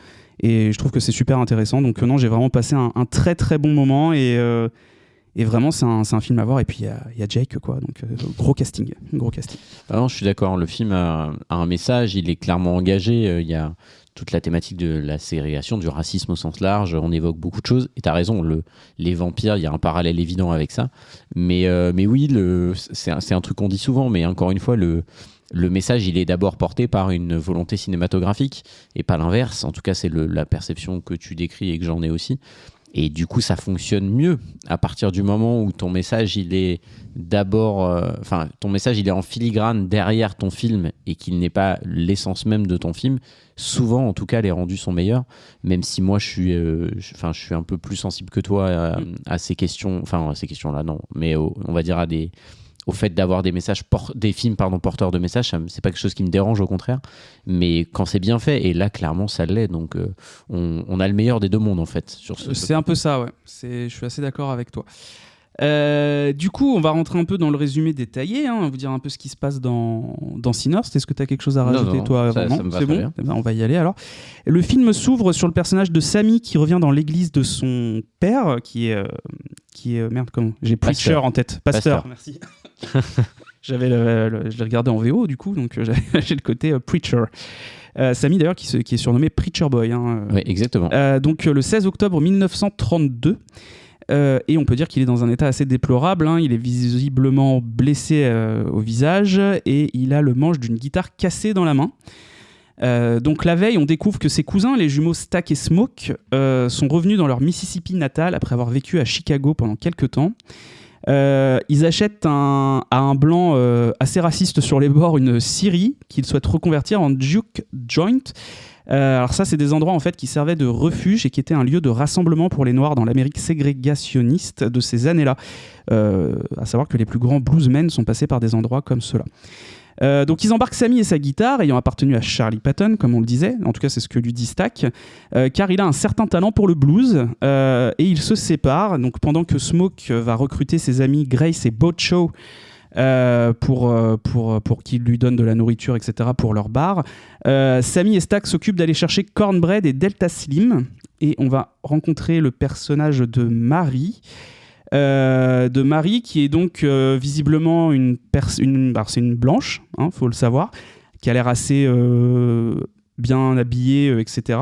A: Et je trouve que c'est super intéressant. Donc non, j'ai vraiment passé un très très bon moment et vraiment, c'est un film à voir. Et puis, il y a Jake, quoi. Donc, gros casting.
B: Ah non, je suis d'accord. Le film a un message. Il est clairement engagé. Il y a toute la thématique de la ségrégation, du racisme au sens large. On évoque beaucoup de choses. Et tu as raison, les vampires, il y a un parallèle évident avec ça. Mais oui, c'est un truc qu'on dit souvent. Mais encore une fois, le message, il est d'abord porté par une volonté cinématographique et pas l'inverse. En tout cas, c'est la perception que tu décris et que j'en ai aussi. Et du coup, ça fonctionne mieux à partir du moment où ton message, il est d'abord... ton message, il est en filigrane derrière ton film et qu'il n'est pas l'essence même de ton film. Souvent, en tout cas, les rendus sont meilleurs. Même si moi, je suis un peu plus sensible que toi à ces questions... Enfin, à ces questions-là, non. Mais on va dire au fait d'avoir des films porteurs de messages, c'est pas quelque chose qui me dérange, au contraire. Mais quand c'est bien fait, et là, clairement, ça l'est. Donc, on a le meilleur des deux mondes, en fait.
A: C'est un peu ça, ouais. Je suis assez d'accord avec toi. Du coup, on va rentrer un peu dans le résumé détaillé, hein, vous dire un peu ce qui se passe dans Sinners. Est-ce que tu as quelque chose à rajouter, toi?
B: Ça me va
A: c'est bon. Eh ben, on va y aller alors. Le film s'ouvre sur le personnage de Sammy qui revient dans l'église de son père, qui est merde, comment j'ai Preacher
B: Pasteur.
A: en tête. Pasteur. Merci. Je l'ai regardé en VO du coup, donc j'ai le côté Preacher. Sammy d'ailleurs qui est surnommé Preacher Boy. Hein.
B: Oui, exactement.
A: Donc le 16 octobre 1932. Et on peut dire qu'il est dans un état assez déplorable, hein. Il est visiblement blessé au visage et il a le manche d'une guitare cassée dans la main. Donc la veille, on découvre que ses cousins, les jumeaux Stack et Smoke, sont revenus dans leur Mississippi natal après avoir vécu à Chicago pendant quelques temps. Ils achètent à un blanc assez raciste sur les bords une scierie qu'ils souhaitent reconvertir en juke joint. Alors ça, c'est des endroits en fait qui servaient de refuge et qui étaient un lieu de rassemblement pour les Noirs dans l'Amérique ségrégationniste de ces années-là. À savoir que les plus grands bluesmen sont passés par des endroits comme ceux-là. Donc ils embarquent Sammy et sa guitare, ayant appartenu à Charlie Patton, comme on le disait, en tout cas c'est ce que lui dit Stack, car il a un certain talent pour le blues, et ils se séparent. Donc pendant que Smoke va recruter ses amis Grace et Bocho pour qu'ils lui donnent de la nourriture, etc., pour leur bar, Sammy et Stack s'occupent d'aller chercher Cornbread et Delta Slim, et on va rencontrer le personnage de Marie, qui est donc visiblement c'est une blanche, hein, faut le savoir, qui a l'air assez bien habillée, etc.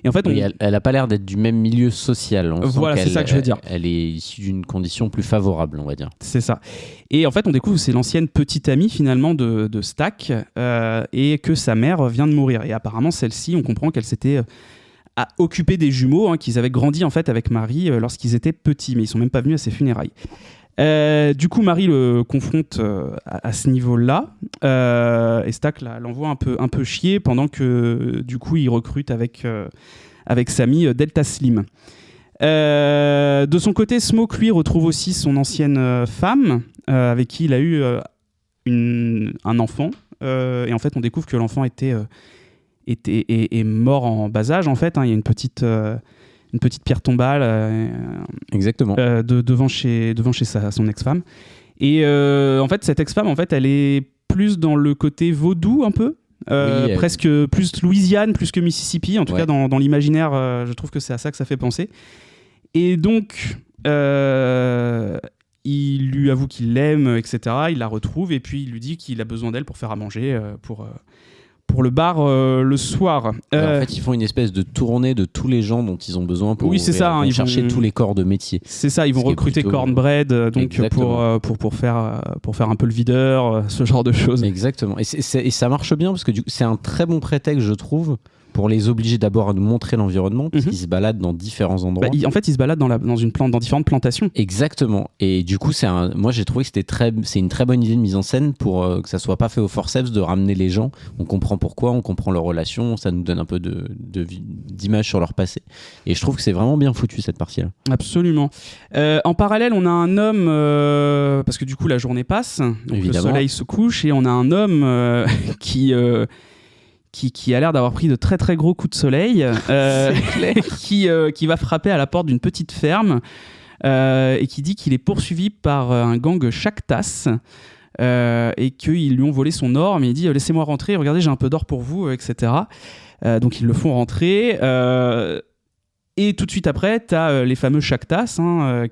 A: Et en fait,
B: elle a pas l'air d'être du même milieu social.
A: Voilà, c'est ça que je veux dire.
B: Elle est issue d'une condition plus favorable, on va dire.
A: C'est ça. Et en fait, on découvre que c'est l'ancienne petite amie finalement de Stack, et que sa mère vient de mourir. Et apparemment, celle-ci, on comprend qu'elle s'était à occuper des jumeaux, hein, qu'ils avaient grandi en fait avec Marie lorsqu'ils étaient petits, mais ils sont même pas venus à ses funérailles. Du coup, Marie le confronte à ce niveau-là, et Stack l'envoie un peu chier pendant que du coup il recrute avec Sammy Delta Slim. De son côté, Smoke lui retrouve aussi son ancienne femme avec qui il a eu un enfant, et en fait on découvre que l'enfant est mort en bas âge en fait, hein. Il y a une petite pierre tombale
B: exactement
A: devant chez son ex-femme, et en fait cette ex-femme en fait elle est plus dans le côté vaudou un peu, presque plus Louisiane plus que Mississippi en tout cas dans l'imaginaire, je trouve que c'est à ça que ça fait penser, et donc il lui avoue qu'il l'aime, etc. Il la retrouve et puis il lui dit qu'il a besoin d'elle pour faire à manger, pour le bar le soir.
B: En fait, ils font une espèce de tournée de tous les gens dont ils ont besoin pour
A: oui, c'est ça,
B: vont
A: ils
B: chercher
A: vont...
B: tous les corps de métier.
A: C'est ça, ils vont
B: Ce qui est
A: recruter
B: plutôt-
A: Cornbread donc pour faire un peu le videur, ce genre de choses.
B: Exactement. Et ça marche bien parce que c'est un très bon prétexte, je trouve, pour les obliger d'abord à nous montrer l'environnement, parce qu'ils se baladent dans différents endroits.
A: En fait, ils se baladent dans différentes plantations.
B: Exactement. Et du coup, moi j'ai trouvé que c'est une très bonne idée de mise en scène pour que ça soit pas fait au forceps de ramener les gens. On comprend pourquoi, on comprend leurs relations, ça nous donne un peu d'image sur leur passé. Et je trouve que c'est vraiment bien foutu cette partie-là.
A: Absolument. En parallèle, on a un homme, parce que du coup la journée passe, donc le soleil se couche et on a un homme qui a l'air d'avoir pris de très très gros coups de soleil, qui va frapper à la porte d'une petite ferme et qui dit qu'il est poursuivi par un gang Chactas et qu'ils lui ont volé son or, mais il dit laissez-moi rentrer, regardez j'ai un peu d'or pour vous, etc. Donc ils le font rentrer et tout de suite après t'as les fameux Chactas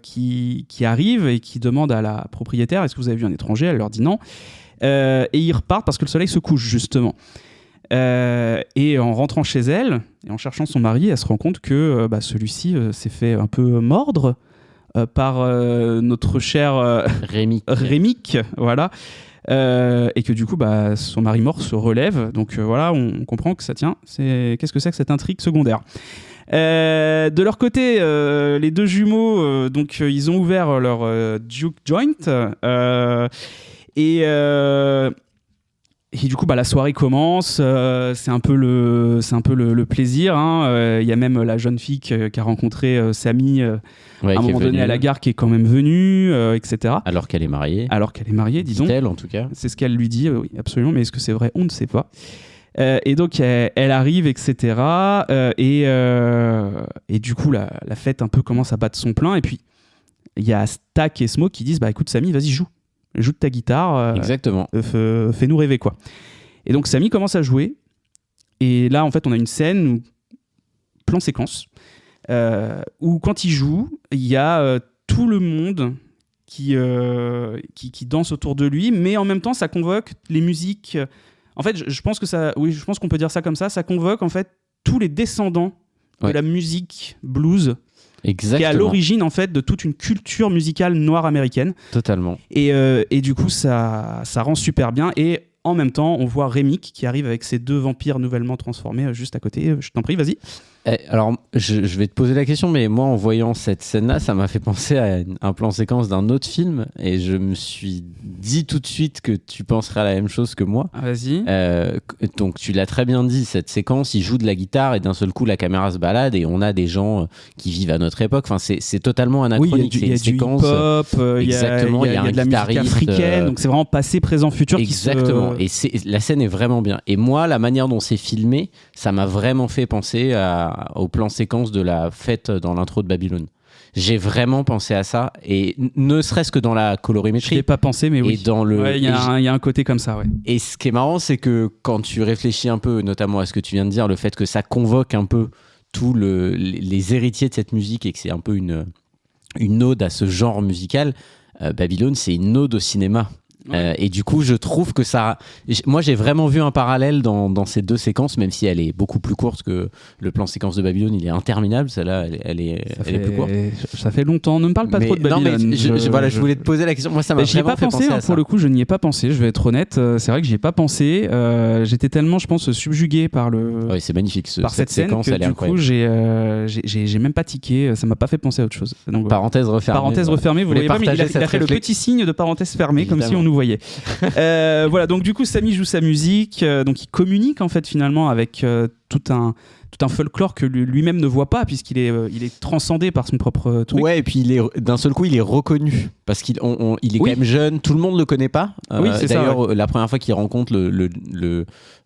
A: qui arrivent et qui demandent à la propriétaire est-ce que vous avez vu un étranger, elle leur dit non et ils repartent parce que le soleil se couche justement. Et en rentrant chez elle et en cherchant son mari, elle se rend compte que celui-ci s'est fait un peu mordre par notre cher Rémic, voilà, et que du coup son mari mort se relève. Donc voilà, on comprend que ça tient. Qu'est-ce que c'est que cette intrigue secondaire? De leur côté, les deux jumeaux, ils ont ouvert leur Duke Joint et du coup, la soirée commence. C'est un peu le plaisir. Il y a même la jeune fille qui a rencontré Samy à un moment donné à la gare, qui est quand même venue, etc. Alors qu'elle est mariée, disons.
B: Dit-elle, en tout cas.
A: C'est ce qu'elle lui dit, oui, absolument. Mais est-ce que c'est vrai? On ne sait pas. Et donc, elle arrive, etc. Et du coup, la fête un peu commence à battre son plein. Et puis, il y a Stack et Smoke qui disent écoute, Samy, vas-y, joue de ta guitare.
B: Exactement.
A: Fais-nous rêver, quoi. Et donc, Samy commence à jouer. Et là, en fait, on a une scène où, plan séquence, où quand il joue, il y a tout le monde qui danse autour de lui, mais en même temps, ça convoque les musiques. En fait, je pense qu'on peut dire ça comme ça. Ça convoque, en fait, tous les descendants de la musique blues.
B: Exactement.
A: Qui est à l'origine en fait de toute une culture musicale noire américaine.
B: Totalement.
A: Et du coup ça rend super bien. Et en même temps on voit Rémic qui arrive avec ses deux vampires nouvellement transformés juste à côté. Je t'en prie, vas-y.
B: Alors je vais te poser la question, mais moi en voyant cette scène-là, ça m'a fait penser à un plan séquence d'un autre film et je me suis dit tout de suite que tu penserais à la même chose que moi.
A: Vas-y.
B: Donc tu l'as très bien dit, cette séquence, il joue de la guitare et d'un seul coup la caméra se balade et on a des gens qui vivent à notre époque. Enfin, c'est totalement anachronique.
A: Il y a du hip-hop, il y a de la musique africaine, donc c'est vraiment passé, présent, futur.
B: Exactement. Et la scène est vraiment bien. Et moi, la manière dont c'est filmé, ça m'a vraiment fait penser au plan séquence de la fête dans l'intro de Babylone. J'ai vraiment pensé à ça, et ne serait-ce que dans la colorimétrie.
A: Je l'ai pas pensé, mais oui.
B: Il
A: y a un côté comme ça, ouais.
B: Et ce qui est marrant, c'est que quand tu réfléchis un peu, notamment à ce que tu viens de dire, le fait que ça convoque un peu tous les héritiers de cette musique et que c'est un peu une ode à ce genre musical, Babylone, c'est une ode au cinéma. Et du coup, je trouve que ça... Moi, j'ai vraiment vu un parallèle dans ces deux séquences, même si elle est beaucoup plus courte que le plan séquence de Babylone. Il est interminable, celle-là, elle est plus courte.
A: Ça fait longtemps. Ne me parle pas trop de Babylone.
B: Non, mais je voulais te poser la question. Moi, ça m'a vraiment fait penser à ça.
A: Pour le coup, je n'y ai pas pensé. Je vais être honnête. C'est vrai que j'y ai pas pensé. J'étais tellement, je pense, subjugué par
B: Oui, c'est magnifique. Cette
A: scène
B: séquence, elle est incroyable.
A: Du coup, j'ai même pas tiqué. Ça m'a pas fait penser à autre chose. Donc,
B: parenthèse refermée.
A: Parenthèse refermée. Vous voyez pas, mais il a fait le petit signe de parenthèse fermée, comme si on nous voyait. Voilà, donc du coup Samy joue sa musique, donc il communique en fait finalement avec tout un folklore que lui-même ne voit pas, puisqu'il est transcendé par son propre truc.
B: Ouais, et puis d'un seul coup il est reconnu parce qu'il est quand même jeune, tout le monde le connaît pas.
A: Oui, c'est
B: d'ailleurs,
A: ça, ouais.
B: La première fois qu'il rencontre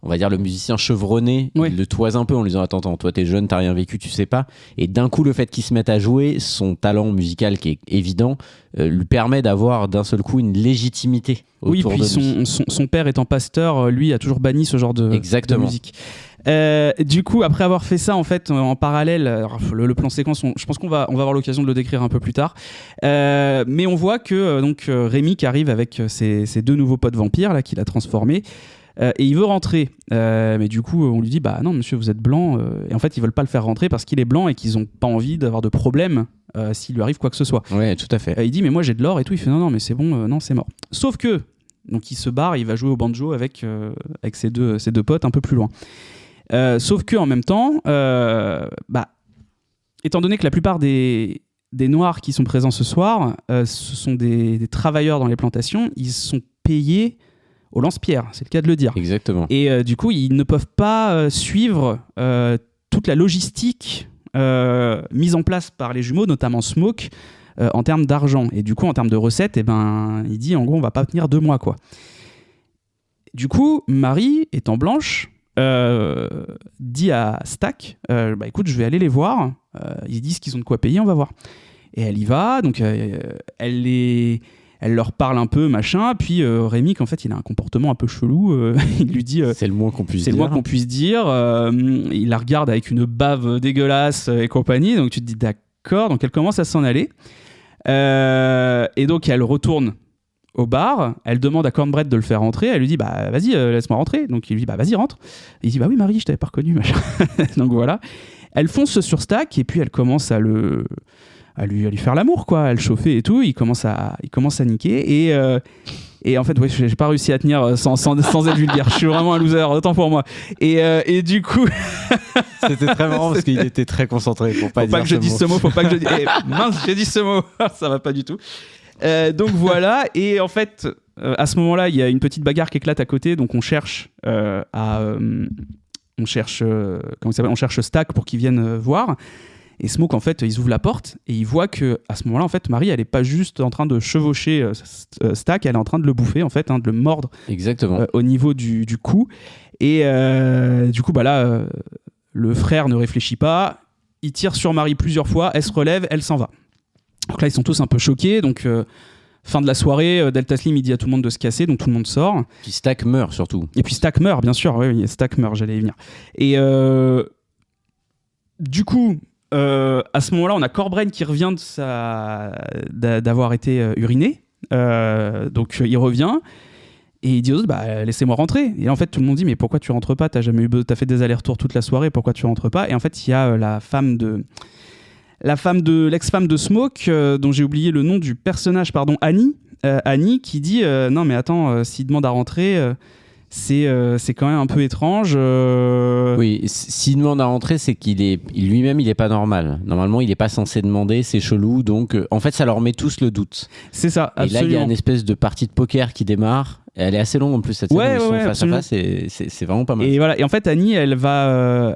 B: on va dire le musicien chevronné, il le toise un peu en lui disant attends, toi t'es jeune, t'as rien vécu, tu sais pas. Et d'un coup le fait qu'il se mette à jouer, son talent musical qui est évident lui permet d'avoir d'un seul coup une légitimité autour de lui.
A: Oui, puis son père étant pasteur, lui a toujours banni ce genre de musique. Du coup, après avoir fait ça, en fait, en parallèle, alors, le plan séquence, je pense qu'on va avoir l'occasion de le décrire un peu plus tard. Mais on voit que Rémic arrive avec ses deux nouveaux potes vampires là qu'il a transformés. Et il veut rentrer. Mais du coup, on lui dit bah non, monsieur, vous êtes blanc. Et en fait, ils veulent pas le faire rentrer parce qu'il est blanc et qu'ils ont pas envie d'avoir de problème s'il lui arrive quoi que ce soit.
B: Ouais, tout à fait.
A: Il dit mais moi j'ai de l'or et tout. Il fait non, mais c'est bon, non, c'est mort. Sauf que, donc il se barre, il va jouer au banjo avec ses deux potes un peu plus loin. Sauf que en même temps, étant donné que la plupart des Noirs qui sont présents ce soir, ce sont des travailleurs dans les plantations, ils sont payés au lance-pierre, c'est le cas de le dire.
B: Exactement.
A: Et du coup, ils ne peuvent pas suivre toute la logistique mise en place par les jumeaux, notamment Smoke, en termes d'argent. Et du coup, en termes de recettes, il dit en gros, on va pas tenir 2 mois, quoi. Du coup, Marie, étant blanche, dit à Stack, écoute, je vais aller les voir. Ils disent qu'ils ont de quoi payer, on va voir. Et elle y va, donc elle leur parle un peu, machin. Puis Rémi, qu'en fait, il a un comportement un peu chelou. Il lui dit...
B: c'est le moins qu'on puisse
A: dire. C'est le moins qu'on puisse dire. Il la regarde avec une bave dégueulasse et compagnie. Donc tu te dis d'accord. Donc elle commence à s'en aller. Et donc elle retourne au bar. Elle demande à Cornbread de le faire rentrer. Elle lui dit bah vas-y, laisse-moi rentrer. Donc il lui dit bah vas-y, rentre. Il dit bah oui, Marie, je t'avais pas reconnu, machin. Donc voilà. Elle fonce sur Stack et puis elle commence à lui faire l'amour, quoi, à le chauffer et tout. Il commence à niquer et en fait, ouais, j'ai pas réussi à tenir sans être vulgaire. Je suis vraiment un loser, autant pour moi. Et du coup,
B: c'était très marrant parce qu'il était très concentré pour pas dire
A: pas que je dise ce mot. Faut pas que je dise. Mince, j'ai dit ce mot. Ça va pas du tout. Donc voilà. Et en fait, à ce moment-là, il y a une petite bagarre qui éclate à côté. Donc on cherche on cherche Stack pour qu'il vienne voir. Et Smoke, en fait, il ouvre la porte et il voit que à ce moment-là, en fait, Marie, elle est pas juste en train de chevaucher Stack, elle est en train de le bouffer, en fait, de le mordre.
B: Exactement.
A: Au niveau du cou. Et du coup, là, le frère ne réfléchit pas. Il tire sur Marie plusieurs fois. Elle se relève, elle s'en va. Donc là, ils sont tous un peu choqués. Donc fin de la soirée, Delta Slim, il dit à tout le monde de se casser, donc tout le monde sort.
B: Puis Stack meurt surtout.
A: Et puis Stack meurt, bien sûr. Oui, Stack meurt, j'allais y venir. Et du coup. À ce moment-là, on a Corbrain qui revient d'avoir été uriné. Donc il revient et il dit aux autres laissez-moi rentrer. Et en fait, tout le monde dit mais pourquoi tu rentres pas ? T'as fait des allers-retours toute la soirée, pourquoi tu rentres pas ? Et en fait, il y a l'ex-femme de Smoke, dont j'ai oublié le nom du personnage, Annie. Annie qui dit non mais attends, s'il demande à rentrer. C'est quand même un peu étrange.
B: Oui, s'il demande à rentrer, c'est lui-même, il est pas normal. Normalement, il est pas censé demander, c'est chelou. Donc, en fait, ça leur met tous le doute.
A: C'est ça, absolument.
B: Et là, il y a une espèce de partie de poker qui démarre. Et elle est assez longue en plus, cette scène où ils sont face à face. C'est vraiment pas mal.
A: Et voilà. Et en fait, Annie, elle va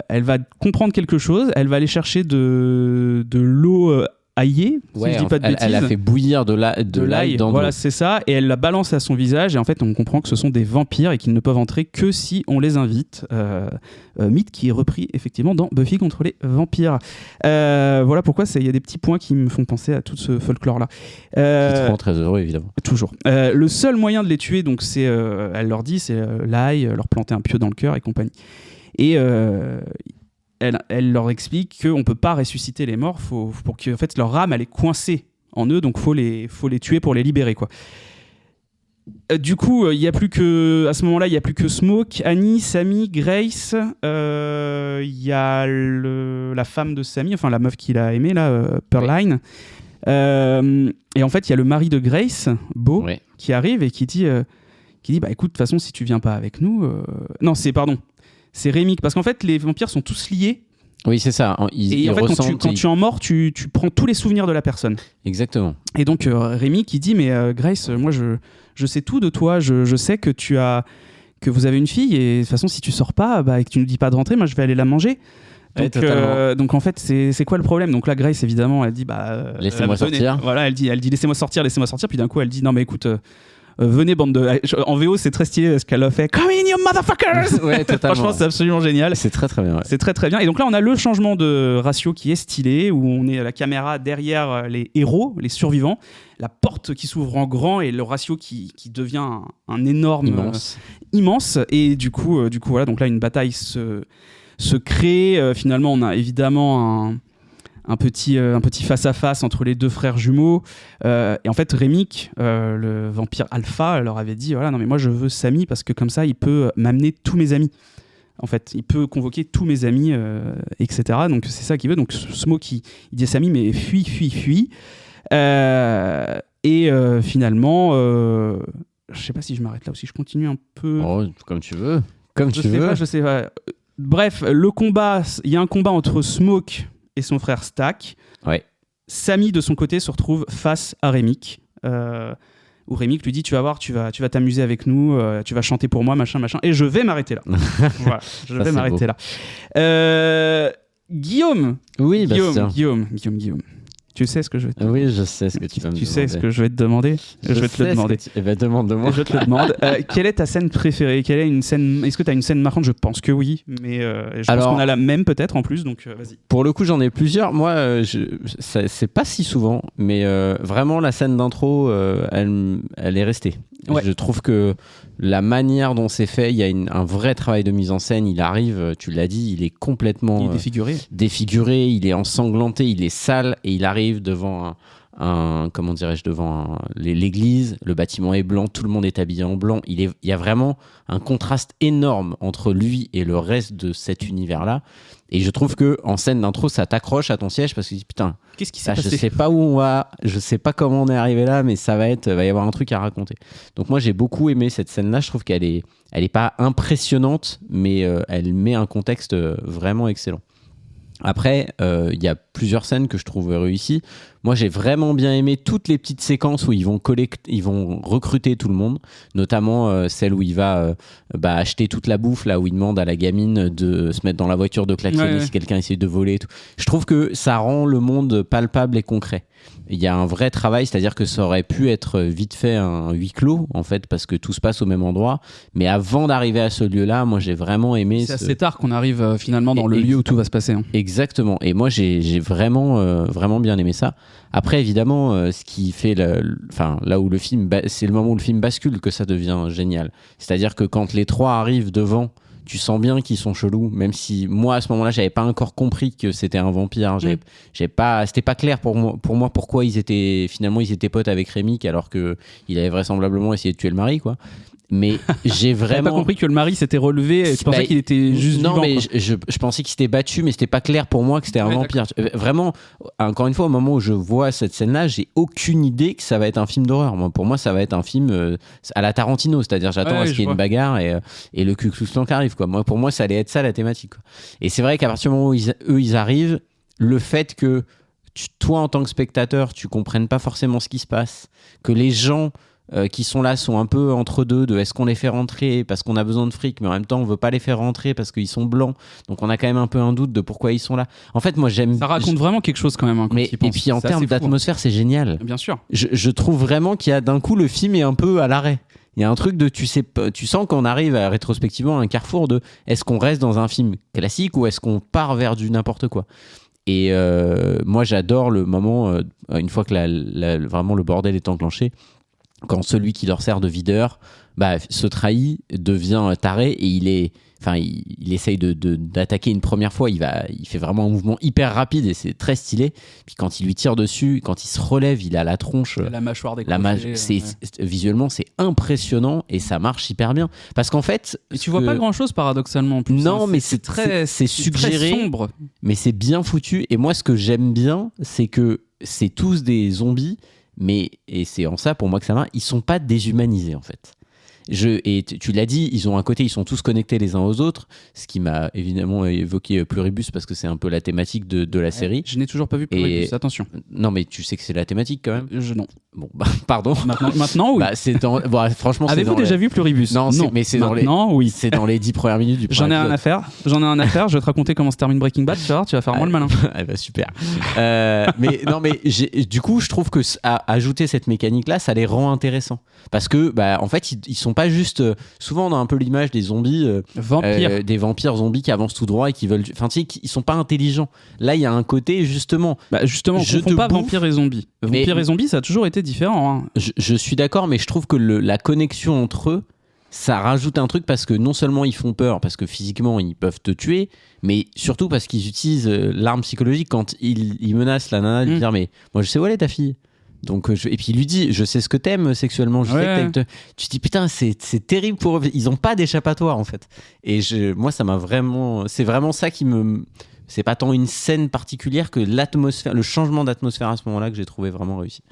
A: comprendre quelque chose. Elle va aller chercher de l'eau aillée, si je dis pas de bêtises.
B: Elle a fait bouillir de l'ail dans
A: voilà, c'est ça, et elle la balance à son visage, et en fait on comprend que ce sont des vampires et qu'ils ne peuvent entrer que si on les invite. Mythe qui est repris effectivement dans Buffy contre les vampires. Voilà pourquoi il y a des petits points qui me font penser à tout ce folklore-là.
B: Qui te rend très heureux, évidemment.
A: Toujours. Le seul moyen de les tuer, donc c'est, elle leur dit, c'est l'ail, leur planter un pieu dans le cœur et compagnie. Et elle leur explique qu'on ne peut pas ressusciter les morts, pour que en fait, leur âme elle est coincée en eux, donc faut les tuer pour les libérer, quoi. Du coup, à ce moment-là, il n'y a plus que Smoke, Annie, Sammy, Grace, il y a la femme de Sammy, enfin la meuf qu'il a aimée, là, Pearline. Et en fait, il y a le mari de Grace, Beau, qui arrive et qui dit bah écoute, de toute façon, si tu viens pas avec nous... Non, c'est Rémi, parce qu'en fait les vampires sont tous liés.
B: Oui, c'est ça.
A: Et en fait, quand tu en mords, tu prends tous les souvenirs de la personne.
B: Exactement.
A: Et donc Rémi qui dit mais Grace, moi je sais tout de toi, je sais que que vous avez une fille, et de toute façon si tu sors pas et que tu nous dis pas de rentrer, moi je vais aller la manger. Donc en fait c'est quoi le problème ? Donc là Grace évidemment elle dit
B: laissez-moi sortir.
A: Voilà, elle dit laissez-moi sortir, puis d'un coup elle dit non mais écoute, venez bande de... En VO c'est très stylé ce qu'elle a fait. Come in you motherfuckers.
B: Ouais, totalement.
A: Franchement c'est absolument génial.
B: C'est très très bien. Ouais.
A: C'est très très bien. Et donc là on a le changement de ratio qui est stylé, où on est à la caméra derrière les héros, les survivants, la porte qui s'ouvre en grand et le ratio qui devient un énorme immense. Et du coup voilà, donc là une bataille se crée. Finalement on a évidemment un petit face-à-face entre les deux frères jumeaux. Et en fait, Rémic, le vampire alpha, leur avait dit voilà, non, mais moi je veux Samy parce que comme ça, il peut m'amener tous mes amis. En fait, il peut convoquer tous mes amis, etc. Donc c'est ça qu'il veut. Donc Smoke, il dit à Samy mais fuis. Finalement, je sais pas si je m'arrête là aussi. Je continue un peu.
B: Oh, comme tu veux.
A: Je sais pas. Bref, le combat, il y a un combat entre Smoke et son frère Stack.
B: Ouais.
A: Samy, de son côté, se retrouve face à Rémic. Où Rémic lui dit tu vas voir, tu vas t'amuser avec nous, tu vas chanter pour moi, machin. Et je vais m'arrêter là. Voilà, je vais m'arrêter là. Guillaume.
B: Oui,
A: Guillaume. Tu sais ce que je vais te demander.
B: Oui, je sais ce que tu vas me demander.
A: Tu sais ce que je vais te demander. Je vais te le demander.
B: Demande-moi.
A: Je te le demande. Quelle est ta scène préférée ? Est-ce que tu as une scène marquante ? Je pense que oui, mais je pense qu'on a la même peut-être en plus, donc vas-y.
B: Pour le coup, j'en ai plusieurs. Moi, c'est pas si souvent, mais vraiment la scène d'intro, elle est restée. Ouais. Je trouve que la manière dont c'est fait, il y a un vrai travail de mise en scène. Il arrive, tu l'as dit, il est complètement défiguré, il est ensanglanté, il est sale et il arrive devant devant l'église. Le bâtiment est blanc, tout le monde est habillé en blanc. Il y a vraiment un contraste énorme entre lui et le reste de cet univers-là. Et je trouve que en scène d'intro, ça t'accroche à ton siège parce que tu dis putain,
A: qu'est-ce qui s'est passé ?
B: Je sais pas où on va, je sais pas comment on est arrivé là, mais va y avoir un truc à raconter. Donc moi j'ai beaucoup aimé cette scène-là. Je trouve qu'elle est pas impressionnante, mais elle met un contexte vraiment excellent. Après, il y a plusieurs scènes que je trouve réussies. Moi, j'ai vraiment bien aimé toutes les petites séquences où ils vont recruter tout le monde, notamment celle où il va acheter toute la bouffe, là où il demande à la gamine de se mettre dans la voiture, de klaxonner si quelqu'un essaie de voler. Tout. Je trouve que ça rend le monde palpable et concret. Il y a un vrai travail, c'est-à-dire que ça aurait pu être vite fait un huis clos, en fait, parce que tout se passe au même endroit. Mais avant d'arriver à ce lieu-là, moi, j'ai vraiment aimé...
A: C'est assez tard qu'on arrive finalement dans le lieu où tout va se passer. Hein.
B: Exactement. Et moi, j'ai vraiment bien aimé ça. Après, évidemment, ce qui fait là où le film... c'est le moment où le film bascule que ça devient génial. C'est-à-dire que quand les trois arrivent devant... Tu sens bien qu'ils sont chelous, même si moi à ce moment-là j'avais pas encore compris que c'était un vampire. C'était pas clair pour moi pourquoi ils étaient potes avec Rémic alors que il avait vraisemblablement essayé de tuer le mari, quoi. Mais j'ai vraiment
A: pas compris que le mari s'était relevé. Tu pensais qu'il était juste
B: non,
A: vivant,
B: mais je pensais qu'il s'était battu, mais c'était pas clair pour moi que c'était un vampire. Vraiment, encore une fois, au moment où je vois cette scène-là, j'ai aucune idée que ça va être un film d'horreur. Pour moi, ça va être un film à la Tarantino, c'est-à-dire j'attends à ce qu'il y ait une bagarre et le Ku Klux Klan qui arrive, quoi. Pour moi, ça allait être ça la thématique, quoi. Et c'est vrai qu'à partir du moment où ils arrivent, le fait que toi, en tant que spectateur, tu comprennes pas forcément ce qui se passe, que les gens qui sont là sont un peu entre deux de est-ce qu'on les fait rentrer parce qu'on a besoin de fric mais en même temps on veut pas les faire rentrer parce qu'ils sont blancs, donc on a quand même un peu un doute de pourquoi ils sont là. En fait, moi ça
A: raconte vraiment quelque chose quand même, hein,
B: et puis en termes d'atmosphère, c'est génial.
A: Bien sûr.
B: Je trouve vraiment qu'il y a d'un coup le film est un peu à l'arrêt. Il y a un truc de tu sens qu'on arrive rétrospectivement à un carrefour de est-ce qu'on reste dans un film classique ou est-ce qu'on part vers du n'importe quoi. Et moi j'adore le moment une fois que vraiment le bordel est enclenché, quand celui qui leur sert de videur se trahit, devient taré et il essaye d'attaquer une première fois, il fait vraiment un mouvement hyper rapide et c'est très stylé. Puis quand il lui tire dessus, quand il se relève, il a la tronche,
A: la mâchoire décrochée.
B: Visuellement c'est impressionnant et ça marche hyper bien parce qu'en fait
A: tu vois pas grand chose paradoxalement en plus.
B: Non, mais c'est suggéré,
A: très sombre, mais
B: c'est bien foutu. Et moi ce que j'aime bien, c'est que c'est tous des zombies, et c'est en ça pour moi que ça marche, ils sont pas déshumanisés en fait. Et tu l'as dit, ils ont un côté, ils sont tous connectés les uns aux autres, ce qui m'a évidemment évoqué Pluribus parce que c'est un peu la thématique de la série.
A: Je n'ai toujours pas vu Pluribus, attention.
B: Non, mais tu sais que c'est la thématique quand même.
A: Non.
B: Bon, pardon.
A: Maintenant oui.
B: Franchement,
A: avez-vous déjà vu Pluribus?
B: Non, mais c'est
A: oui.
B: C'est dans les 10 premières minutes du premier
A: J'en ai un à faire. Je vais te raconter comment se termine Breaking Bad, tu vas faire moi le malin.
B: Super. Du coup, je trouve que ajouter cette mécanique-là, ça les rend intéressants. Parce que, en fait, ils sont pas juste. Souvent, on a un peu l'image des zombies. Des vampires zombies qui avaient tout droit et qui veulent. Enfin, tu sais, ils sont pas intelligents. Là, il y a un côté, justement.
A: On confond pas vampires et zombies. Vampires et zombies, ça a toujours été différent. Hein.
B: Je suis d'accord, mais je trouve que la connexion entre eux, ça rajoute un truc parce que non seulement ils font peur, parce que physiquement ils peuvent te tuer, mais surtout parce qu'ils utilisent l'arme psychologique quand ils menacent la nana de lui dire mais moi je sais où elle est ta fille. Donc, et puis il lui dit je sais ce que t'aimes sexuellement, je sais que t'aimes tu te dis putain c'est terrible pour eux, ils ont pas d'échappatoire en fait. Et moi ça m'a vraiment, c'est vraiment ça qui me, c'est pas tant une scène particulière que l'atmosphère, le changement d'atmosphère à ce moment-là que j'ai trouvé vraiment réussi.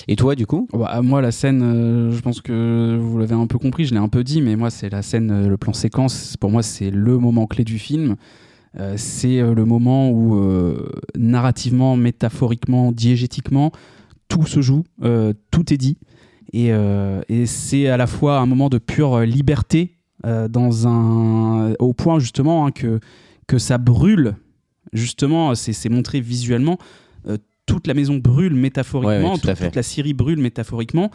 B: Et toi, du coup ?
A: Moi, la scène, je pense que vous l'avez un peu compris, je l'ai un peu dit, mais moi, c'est la scène, le plan séquence. Pour moi, c'est le moment clé du film. C'est le moment où, narrativement, métaphoriquement, diégétiquement, tout se joue, tout est dit. Et c'est à la fois un moment de pure liberté, au point, justement, que ça brûle. Justement, c'est montré visuellement. Toute la maison brûle métaphoriquement, toute la Syrie brûle métaphoriquement.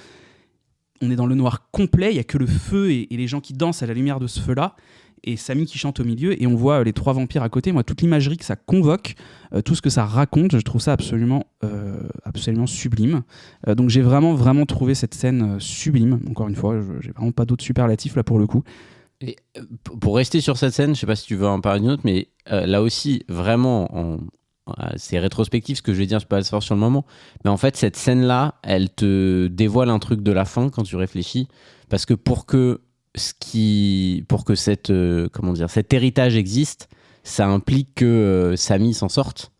A: On est dans le noir complet, il n'y a que le feu et les gens qui dansent à la lumière de ce feu-là, et Samy qui chante au milieu, et on voit les 3 vampires à côté. Moi, toute l'imagerie que ça convoque, tout ce que ça raconte, je trouve ça absolument sublime. Donc j'ai vraiment trouvé cette scène sublime. Encore une fois, j'ai vraiment pas d'autres superlatifs là pour le coup.
B: Et pour rester sur cette scène, je sais pas si tu veux en parler d'une autre, mais là aussi, vraiment, c'est rétrospectif ce que je vais dire, je peux pas le savoir sur le moment, mais en fait cette scène là elle te dévoile un truc de la fin quand tu réfléchis, parce que pour que cet héritage existe, ça implique que Samy s'en sorte.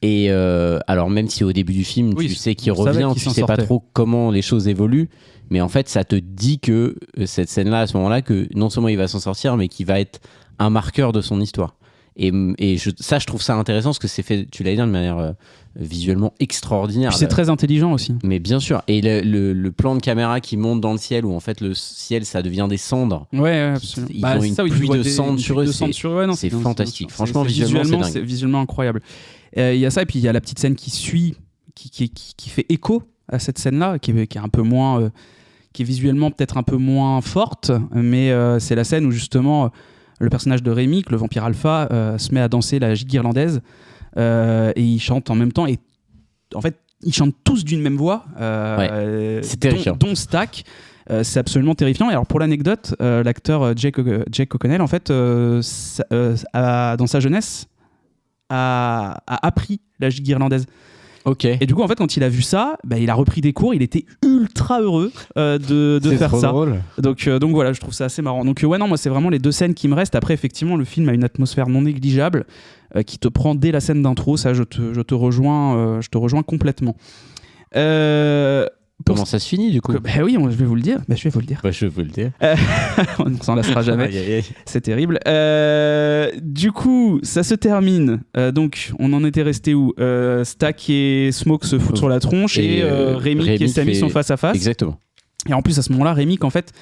B: Et alors même si au début du film tu sais qu'il revient, tu sais pas trop comment les choses évoluent, mais en fait ça te dit que cette scène là à ce moment là, que non seulement il va s'en sortir, mais qu'il va être un marqueur de son histoire. Et je trouve ça intéressant parce que c'est fait, tu l'as dit, de manière visuellement extraordinaire.
A: Puis c'est très intelligent aussi.
B: Mais bien sûr. Et le plan de caméra qui monte dans le ciel, où en fait le ciel ça devient des cendres.
A: Ouais, absolument.
B: Ils ont une pluie de cendres sur eux. C'est fantastique. Franchement, visuellement, c'est
A: visuellement incroyable. Il y a ça, et puis il y a la petite scène qui suit, qui fait écho à cette scène-là, qui est un peu moins, qui est visuellement peut-être un peu moins forte, mais c'est la scène où justement le personnage de Rémi, le vampire alpha, se met à danser la gigue irlandaise, et il chante en même temps, et en fait ils chantent tous d'une même voix,
B: c'est terrifiant.
A: dont Stack. C'est absolument terrifiant. Et alors pour l'anecdote, l'acteur Jake O'Connell, en fait, dans sa jeunesse, a appris la gigue irlandaise.
B: Ok.
A: Et du coup, en fait, quand il a vu ça, il a repris des cours. Il était ultra heureux de faire ça.
B: Drôle.
A: Donc voilà, je trouve ça assez marrant. Donc moi, c'est vraiment les 2 scènes qui me restent. Après, effectivement, le film a une atmosphère non négligeable qui te prend dès la scène d'intro. Ça, je te rejoins complètement.
B: Comment ça se finit du coup ?
A: Oui, je vais vous le dire. Je vais vous le dire.
B: Je veux le dire.
A: On ne s'en lassera jamais. C'est terrible. Du coup, ça se termine. Donc, on en était resté où ? Stack et Smoke se foutent sur la tronche, et Rémi et Samy sont face à face.
B: Exactement.
A: Et en plus, à ce moment-là, Rémi, en fait,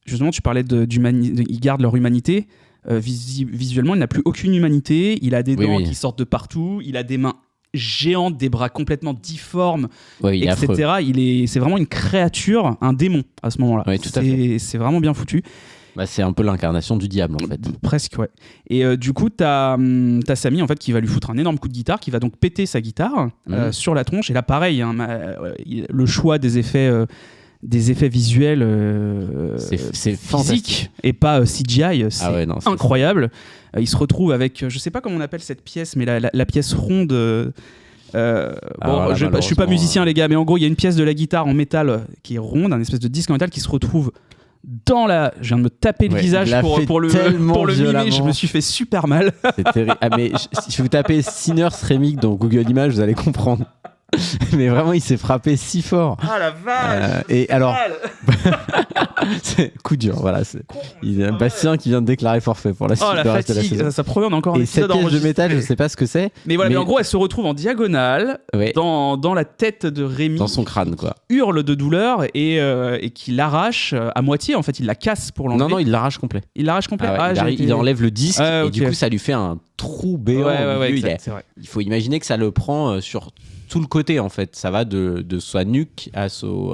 A: justement, tu parlais ils gardent leur humanité. Visuellement, il n'a plus aucune humanité. Il a des dents qui sortent de partout. Il a des mains géante, des bras complètement difformes, etc. C'est vraiment une créature, un démon à ce moment-là.
B: Oui, tout à fait.
A: C'est vraiment bien foutu.
B: C'est un peu l'incarnation du diable en fait.
A: Presque, ouais. Et du coup, t'as Samy en fait qui va lui foutre un énorme coup de guitare, qui va donc péter sa guitare sur la tronche. Et là, pareil, le choix des effets visuels,
B: c'est fantastique,
A: et pas CGI, c'est incroyable. Il se retrouve avec, je sais pas comment on appelle cette pièce, mais la pièce ronde. Je suis pas musicien les gars, mais en gros il y a une pièce de la guitare en métal qui est ronde, un espèce de disque en métal qui se retrouve dans la. Je viens de me taper le visage pour le mimer, je me suis fait super mal.
B: C'est terrible. Mais si vous tapez Sinners Remix dans Google Images, vous allez comprendre. Mais vraiment, il s'est frappé si fort.
A: Ah la vache.
B: Et alors, c'est coup dur. Voilà, il y a Bastien qui vient de déclarer forfait pour la suite de la saison.
A: Ça promet, on a encore un
B: épisode. Et cette pièce de métal, je sais pas ce que c'est.
A: Mais voilà, mais en gros, elle se retrouve en diagonale dans la tête de Rémi.
B: Dans son crâne, quoi.
A: Hurle de douleur et qui l'arrache à moitié. En fait, il la casse pour l'enlever.
B: Non, il l'arrache complet.
A: Il l'arrache complet.
B: Il enlève le disque et du coup, ça lui fait un trou béant.
A: Ouais,
B: Exact,
A: c'est vrai.
B: il faut imaginer que ça le prend sur tout le côté, en fait. Ça va de sa nuque à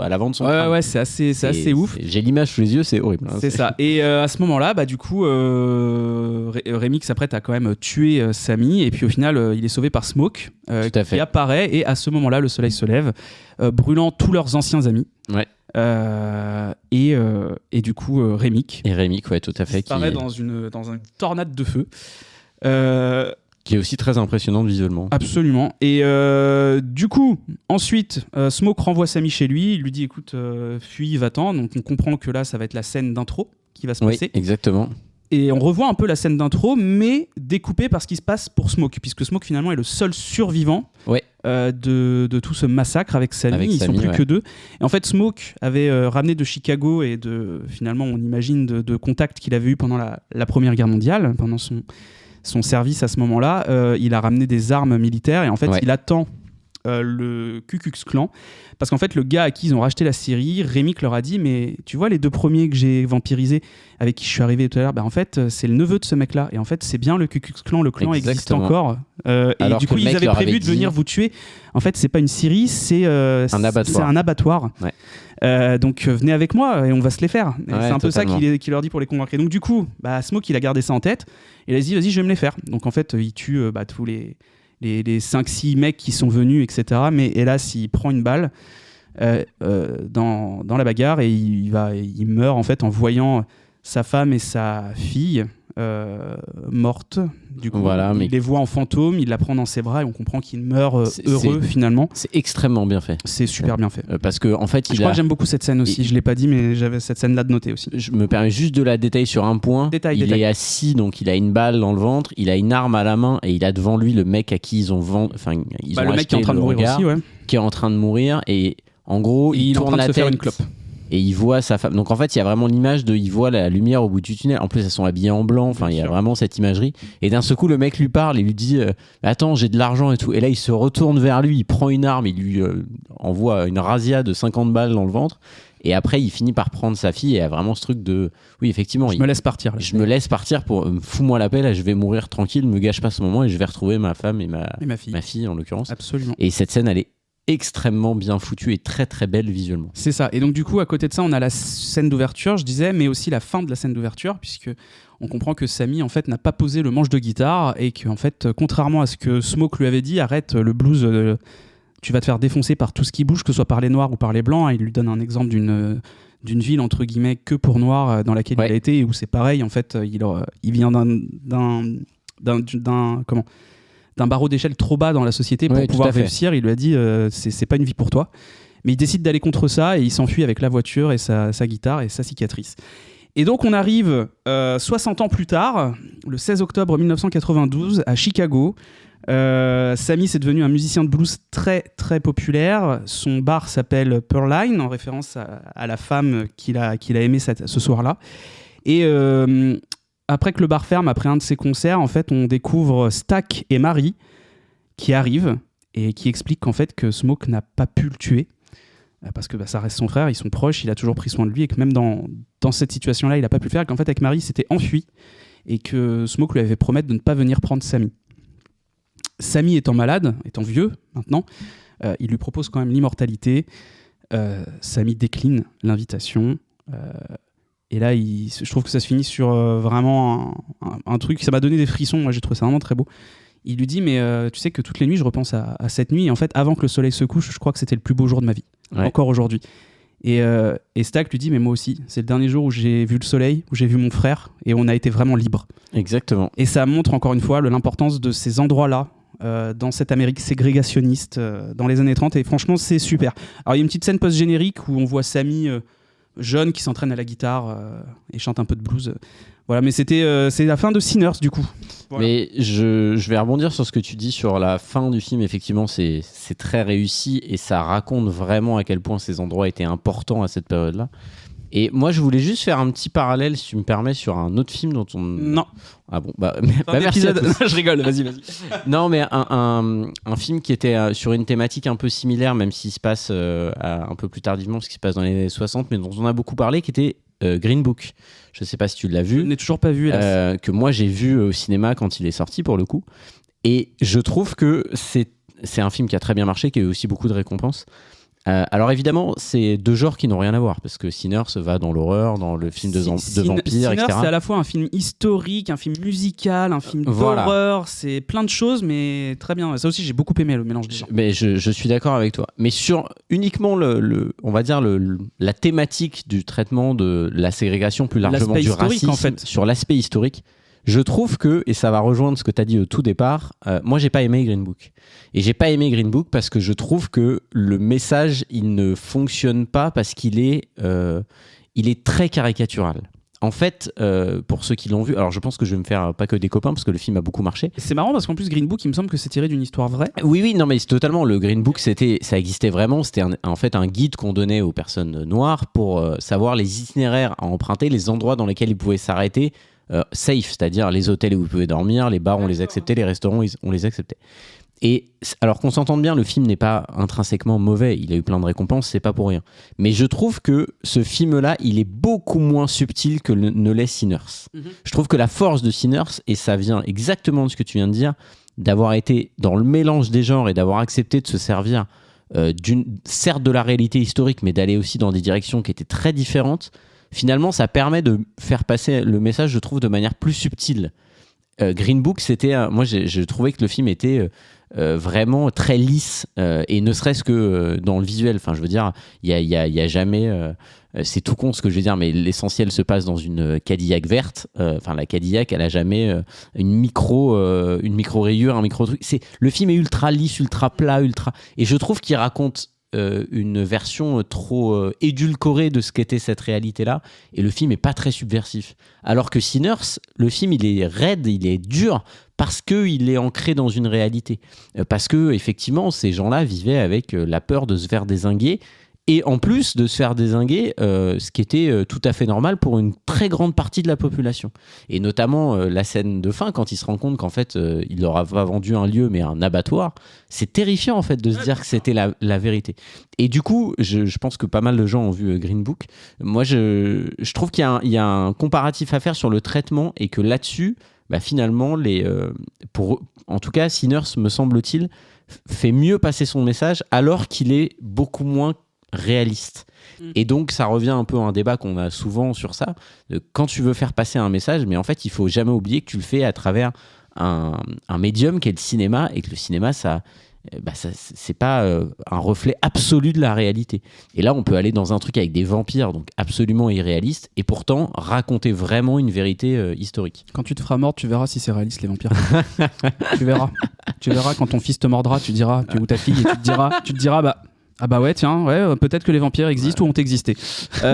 B: l'avant de son crâne.
A: Ouais, c'est assez ouf.
B: J'ai l'image sous les yeux, c'est horrible. Hein,
A: c'est ça. Et à ce moment-là, bah, du coup, Rémi qui s'apprête à quand même tuer Samy. Et puis au final, il est sauvé par Smoke, qui apparaît. Et à ce moment-là, le soleil se lève, brûlant tous leurs anciens amis.
B: Ouais.
A: Et du coup, Rémic.
B: Et Rémic, ouais, tout à fait.
A: Qui apparaît dans une tornade de feu.
B: Qui est aussi très impressionnante visuellement.
A: Absolument. Et du coup, ensuite, Smoke renvoie Samy chez lui. Il lui dit, écoute, fuis, va-t'en. Donc on comprend que là, ça va être la scène d'intro qui va se passer.
B: Oui, exactement.
A: Et on revoit un peu la scène d'intro, mais découpée par ce qui se passe pour Smoke, puisque Smoke finalement est le seul survivant de tout ce massacre avec Samy. Ils sont plus que deux. Et en fait, Smoke avait ramené de Chicago et finalement, on imagine, de contacts qu'il avait eu pendant la Première Guerre mondiale, pendant son service à ce moment-là. Il a ramené des armes militaires et en fait, il attend le Ku Klux Klan, parce qu'en fait le gars à qui ils ont racheté la série, Rémic leur a dit, mais tu vois les 2 premiers que j'ai vampirisés, avec qui je suis arrivé tout à l'heure, bah en fait c'est le neveu de ce mec là, et en fait c'est bien le Ku Klux Klan, le clan existe encore, et du coup ils avaient prévu de venir vous tuer. En fait c'est pas une scierie, c'est un abattoir. Donc venez avec moi et on va se les faire. C'est un peu ça qu'il leur dit pour les convaincre. Et donc du coup Smoke il a gardé ça en tête, et il a dit vas-y je vais me les faire. Donc en fait il tue tous les 5-6 mecs qui sont venus, etc. Mais hélas, il prend une balle dans la bagarre et il meurt en fait en voyant sa femme et sa fille mortes. Du coup, il les voit en fantôme, il la prend dans ses bras et on comprend qu'il meurt heureux finalement.
B: C'est extrêmement bien fait.
A: C'est super bien fait.
B: Parce que en fait,
A: je crois que j'aime beaucoup cette scène aussi. Je l'ai pas dit, mais j'avais cette scène-là de noter aussi.
B: Je me permets juste de la détailler sur un point. Il est assis, donc il a une balle dans le ventre, il a une arme à la main et il a devant lui le mec à qui ils ont vendu. Enfin, ils ont
A: le mec qui est en train de mourir aussi,
B: qui est en train de mourir et en gros, il tourne la tête.
A: Faire une clope.
B: Et il voit sa femme. Donc en fait, il y a vraiment l'image il voit la lumière au bout du tunnel. En plus, elles sont habillées en blanc. Enfin, il y a vraiment cette imagerie. Et d'un seul coup, le mec lui parle et lui dit attends, j'ai de l'argent et tout. Et là, il se retourne vers lui, il prend une arme, il lui envoie une razzia de 50 balles dans le ventre. Et après, il finit par prendre sa fille et a vraiment ce truc de oui, effectivement.
A: Je me laisse partir.
B: Je me laisse partir pour fous-moi la paix. Là, je vais mourir tranquille, me gâche pas ce moment et je vais retrouver ma femme et ma fille en l'occurrence.
A: Absolument.
B: Et cette scène, elle est extrêmement bien foutue et très très belle visuellement.
A: C'est ça. Et donc du coup à côté de ça on a la scène d'ouverture, je disais, mais aussi la fin de la scène d'ouverture, puisque on comprend que Samy en fait n'a pas posé le manche de guitare et que en fait contrairement à ce que Smoke lui avait dit, arrête le blues, tu vas te faire défoncer par tout ce qui bouge, que ce soit par les noirs ou par les blancs. Il lui donne un exemple d'une ville entre guillemets que pour noirs dans laquelle il a été, où c'est pareil en fait, il vient d'un barreau d'échelle trop bas dans la société pour pouvoir réussir. Il lui a dit c'est pas une vie pour toi, mais il décide d'aller contre ça et il s'enfuit avec la voiture et sa guitare et sa cicatrice. Et donc on arrive 60 ans plus tard, le 16 octobre 1992 à Chicago. Samy c'est devenu un musicien de blues très très populaire. Son bar s'appelle Pearline, en référence à la femme qu'il a aimée ce soir-là. Et après que le bar ferme, après un de ses concerts, en fait, on découvre Stack et Marie qui arrivent et qui expliquent qu'en fait que Smoke n'a pas pu le tuer parce que ça reste son frère, ils sont proches, il a toujours pris soin de lui et que même dans cette situation-là, il n'a pas pu le faire, et qu'en fait avec Marie, il s'était enfui et que Smoke lui avait promis de ne pas venir prendre Samy. Samy étant malade, étant vieux maintenant, il lui propose quand même l'immortalité. Samy décline l'invitation. Et là, je trouve que ça se finit sur vraiment un truc, ça m'a donné des frissons, moi j'ai trouvé ça vraiment très beau. Il lui dit, mais tu sais que toutes les nuits, je repense à cette nuit, et en fait, avant que le soleil se couche, je crois que c'était le plus beau jour de ma vie, encore aujourd'hui. Et Stack lui dit, mais moi aussi, c'est le dernier jour où j'ai vu le soleil, où j'ai vu mon frère, et on a été vraiment libres.
B: Exactement.
A: Et ça montre encore une fois l'importance de ces endroits-là, dans cette Amérique ségrégationniste dans les années 30, et franchement, c'est super. Alors, il y a une petite scène post-générique où on voit Samy... jeune qui s'entraîne à la guitare et chante un peu de blues. Voilà, mais c'est la fin de Sinners du coup. Voilà.
B: Mais je vais rebondir sur ce que tu dis sur la fin du film. Effectivement, c'est très réussi et ça raconte vraiment à quel point ces endroits étaient importants à cette période-là. Et moi, je voulais juste faire un petit parallèle, si tu me permets, sur un autre film dont on...
A: Non.
B: Ah bon, merci à tous.
A: Je rigole, vas-y.
B: Non, mais un film qui était sur une thématique un peu similaire, même s'il se passe un peu plus tardivement, parce qu'il se passe dans les années 60, mais dont on a beaucoup parlé, qui était Green Book. Je sais pas si tu l'as
A: Je
B: vu.
A: n'ai toujours pas vu, hélas.
B: Que moi j'ai vu au cinéma quand il est sorti pour le coup. Et je trouve que c'est un film qui a très bien marché, qui a eu aussi beaucoup de récompenses. Alors évidemment, c'est deux genres qui n'ont rien à voir, parce que Sinners va dans l'horreur, dans le film de vampires,
A: Sinners,
B: etc.
A: c'est à la fois un film historique, un film musical, un film d'horreur, c'est plein de choses, mais très bien. Ça aussi, j'ai beaucoup aimé le mélange des genres.
B: Mais je suis d'accord avec toi. Mais sur uniquement on va dire la thématique du traitement de la ségrégation, plus largement
A: L'aspect
B: du
A: historique,
B: racisme,
A: en fait.
B: sur l'aspect historique, je trouve que, et ça va rejoindre ce que tu as dit au tout départ, moi j'ai pas aimé Green Book. Et j'ai pas aimé Green Book parce que je trouve que le message, il ne fonctionne pas parce qu'il est très caricatural. En fait, pour ceux qui l'ont vu, alors je pense que je vais me faire pas que des copains parce que le film a beaucoup marché.
A: C'est marrant parce qu'en plus Green Book, il me semble que c'est tiré d'une histoire vraie.
B: Oui, non, mais c'est totalement. Le Green Book, ça existait vraiment. C'était en fait un guide qu'on donnait aux personnes noires pour savoir les itinéraires à emprunter, les endroits dans lesquels ils pouvaient s'arrêter. Safe, c'est-à-dire les hôtels où vous pouvez dormir, les bars on les acceptait, les restaurants on les acceptait. Et alors qu'on s'entende bien, le film n'est pas intrinsèquement mauvais, il a eu plein de récompenses, c'est pas pour rien. Mais je trouve que ce film-là, il est beaucoup moins subtil que ne l'est Sinners. Je trouve que la force de Sinners, et ça vient exactement de ce que tu viens de dire, d'avoir été dans le mélange des genres et d'avoir accepté de se servir certes de la réalité historique, mais d'aller aussi dans des directions qui étaient très différentes. Finalement, ça permet de faire passer le message, je trouve, de manière plus subtile. Green Book, moi, je trouvais que le film était vraiment très lisse, et ne serait-ce que dans le visuel. Enfin, je veux dire, il y a jamais... c'est tout con ce que je veux dire, mais l'essentiel se passe dans une Cadillac verte. Enfin, la Cadillac, elle a jamais une micro rayure, un micro truc. Le film est ultra lisse, ultra plat, et je trouve qu'il raconte une version trop édulcorée de ce qu'était cette réalité-là, et le film est pas très subversif. Alors que Sinners, le film il est raide, il est dur, parce qu'il est ancré dans une réalité. Parce que effectivement, ces gens-là vivaient avec la peur de se faire dézinguer, et en plus de se faire dézinguer, ce qui était tout à fait normal pour une très grande partie de la population. Et notamment la scène de fin, quand il se rend compte qu'en fait, il leur a pas vendu un lieu, mais un abattoir. C'est terrifiant en fait de se dire que c'était la vérité. Et du coup, je pense que pas mal de gens ont vu Green Book. Moi, je trouve qu'il y a un comparatif à faire sur le traitement, et que là-dessus, finalement, en tout cas, Sinners, me semble-t-il, fait mieux passer son message, alors qu'il est beaucoup moins réaliste. Et donc ça revient un peu à un débat qu'on a souvent sur ça, quand tu veux faire passer un message, mais en fait il faut jamais oublier que tu le fais à travers un médium qui est le cinéma, et que le cinéma ça c'est pas un reflet absolu de la réalité. Et là on peut aller dans un truc avec des vampires, donc absolument irréaliste, et pourtant raconter vraiment une vérité historique.
A: Quand tu te feras mordre, tu verras si c'est réaliste les vampires. Tu verras quand ton fils te mordra, ou ta fille, et tu te diras ah bah ouais, tiens, peut-être que les vampires existent ou ont existé.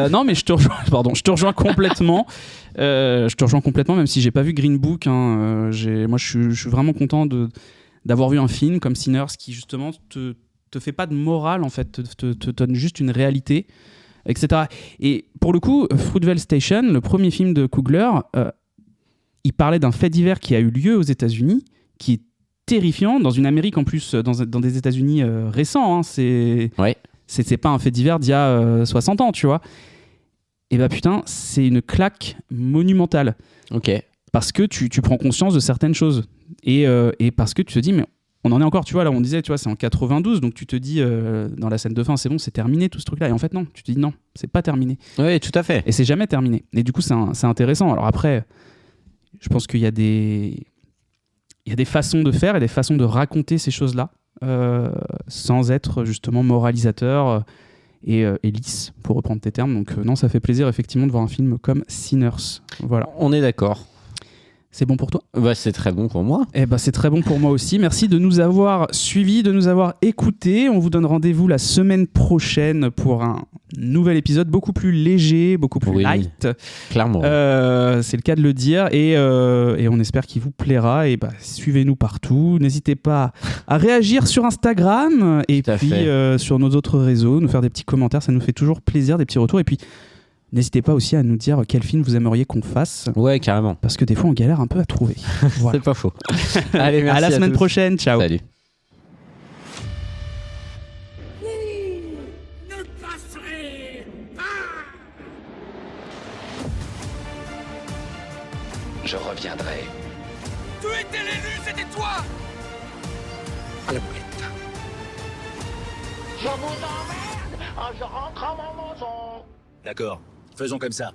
A: Non, mais je te rejoins complètement. Même si j'ai pas vu Green Book. Moi, je suis vraiment content d'avoir vu un film comme Sinners qui justement te fait pas de morale en fait, te donne juste une réalité, etc. Et pour le coup, Fruitvale Station, le premier film de Coogler, il parlait d'un fait divers qui a eu lieu aux États-Unis, qui est terrifiant, dans une Amérique en plus, dans des États-Unis récents. Hein, c'est pas un fait divers d'il y a 60 ans, tu vois. Et putain, c'est une claque monumentale.
B: Ok.
A: Parce que tu prends conscience de certaines choses. Et parce que tu te dis, mais on en est encore, tu vois, là on disait, tu vois, c'est en 92, donc tu te dis, dans la scène de fin, c'est bon, c'est terminé tout ce truc-là. Et en fait, non, tu te dis, non, c'est pas terminé.
B: Oui, tout à fait.
A: Et c'est jamais terminé. Et du coup, c'est intéressant. Alors après, je pense qu'il y a des façons de faire et des façons de raconter ces choses-là, sans être justement moralisateur et lisse, pour reprendre tes termes. Donc non, ça fait plaisir effectivement de voir un film comme Sinners. Voilà.
B: On est d'accord.
A: C'est bon pour toi ?
B: C'est très bon pour moi.
A: C'est très bon pour moi aussi. Merci de nous avoir suivis, de nous avoir écoutés. On vous donne rendez-vous la semaine prochaine pour un nouvel épisode beaucoup plus léger, beaucoup plus light.
B: Clairement.
A: C'est le cas de le dire. Et on espère qu'il vous plaira. Et suivez-nous partout. N'hésitez pas à réagir sur Instagram et puis sur nos autres réseaux, nous faire des petits commentaires. Ça nous fait toujours plaisir, des petits retours. Et puis, n'hésitez pas aussi à nous dire quel film vous aimeriez qu'on fasse.
B: Ouais, carrément.
A: Parce que des fois, on galère un peu à trouver. Voilà.
B: C'est pas faux. Allez, merci.
A: À la semaine prochaine. Ciao.
B: Salut.
F: je reviendrai.
G: Tu étais l'élu, c'était toi!
C: À la boulette.
H: Je vous emmerde! Je rentre à mon maison!
E: D'accord, faisons comme ça.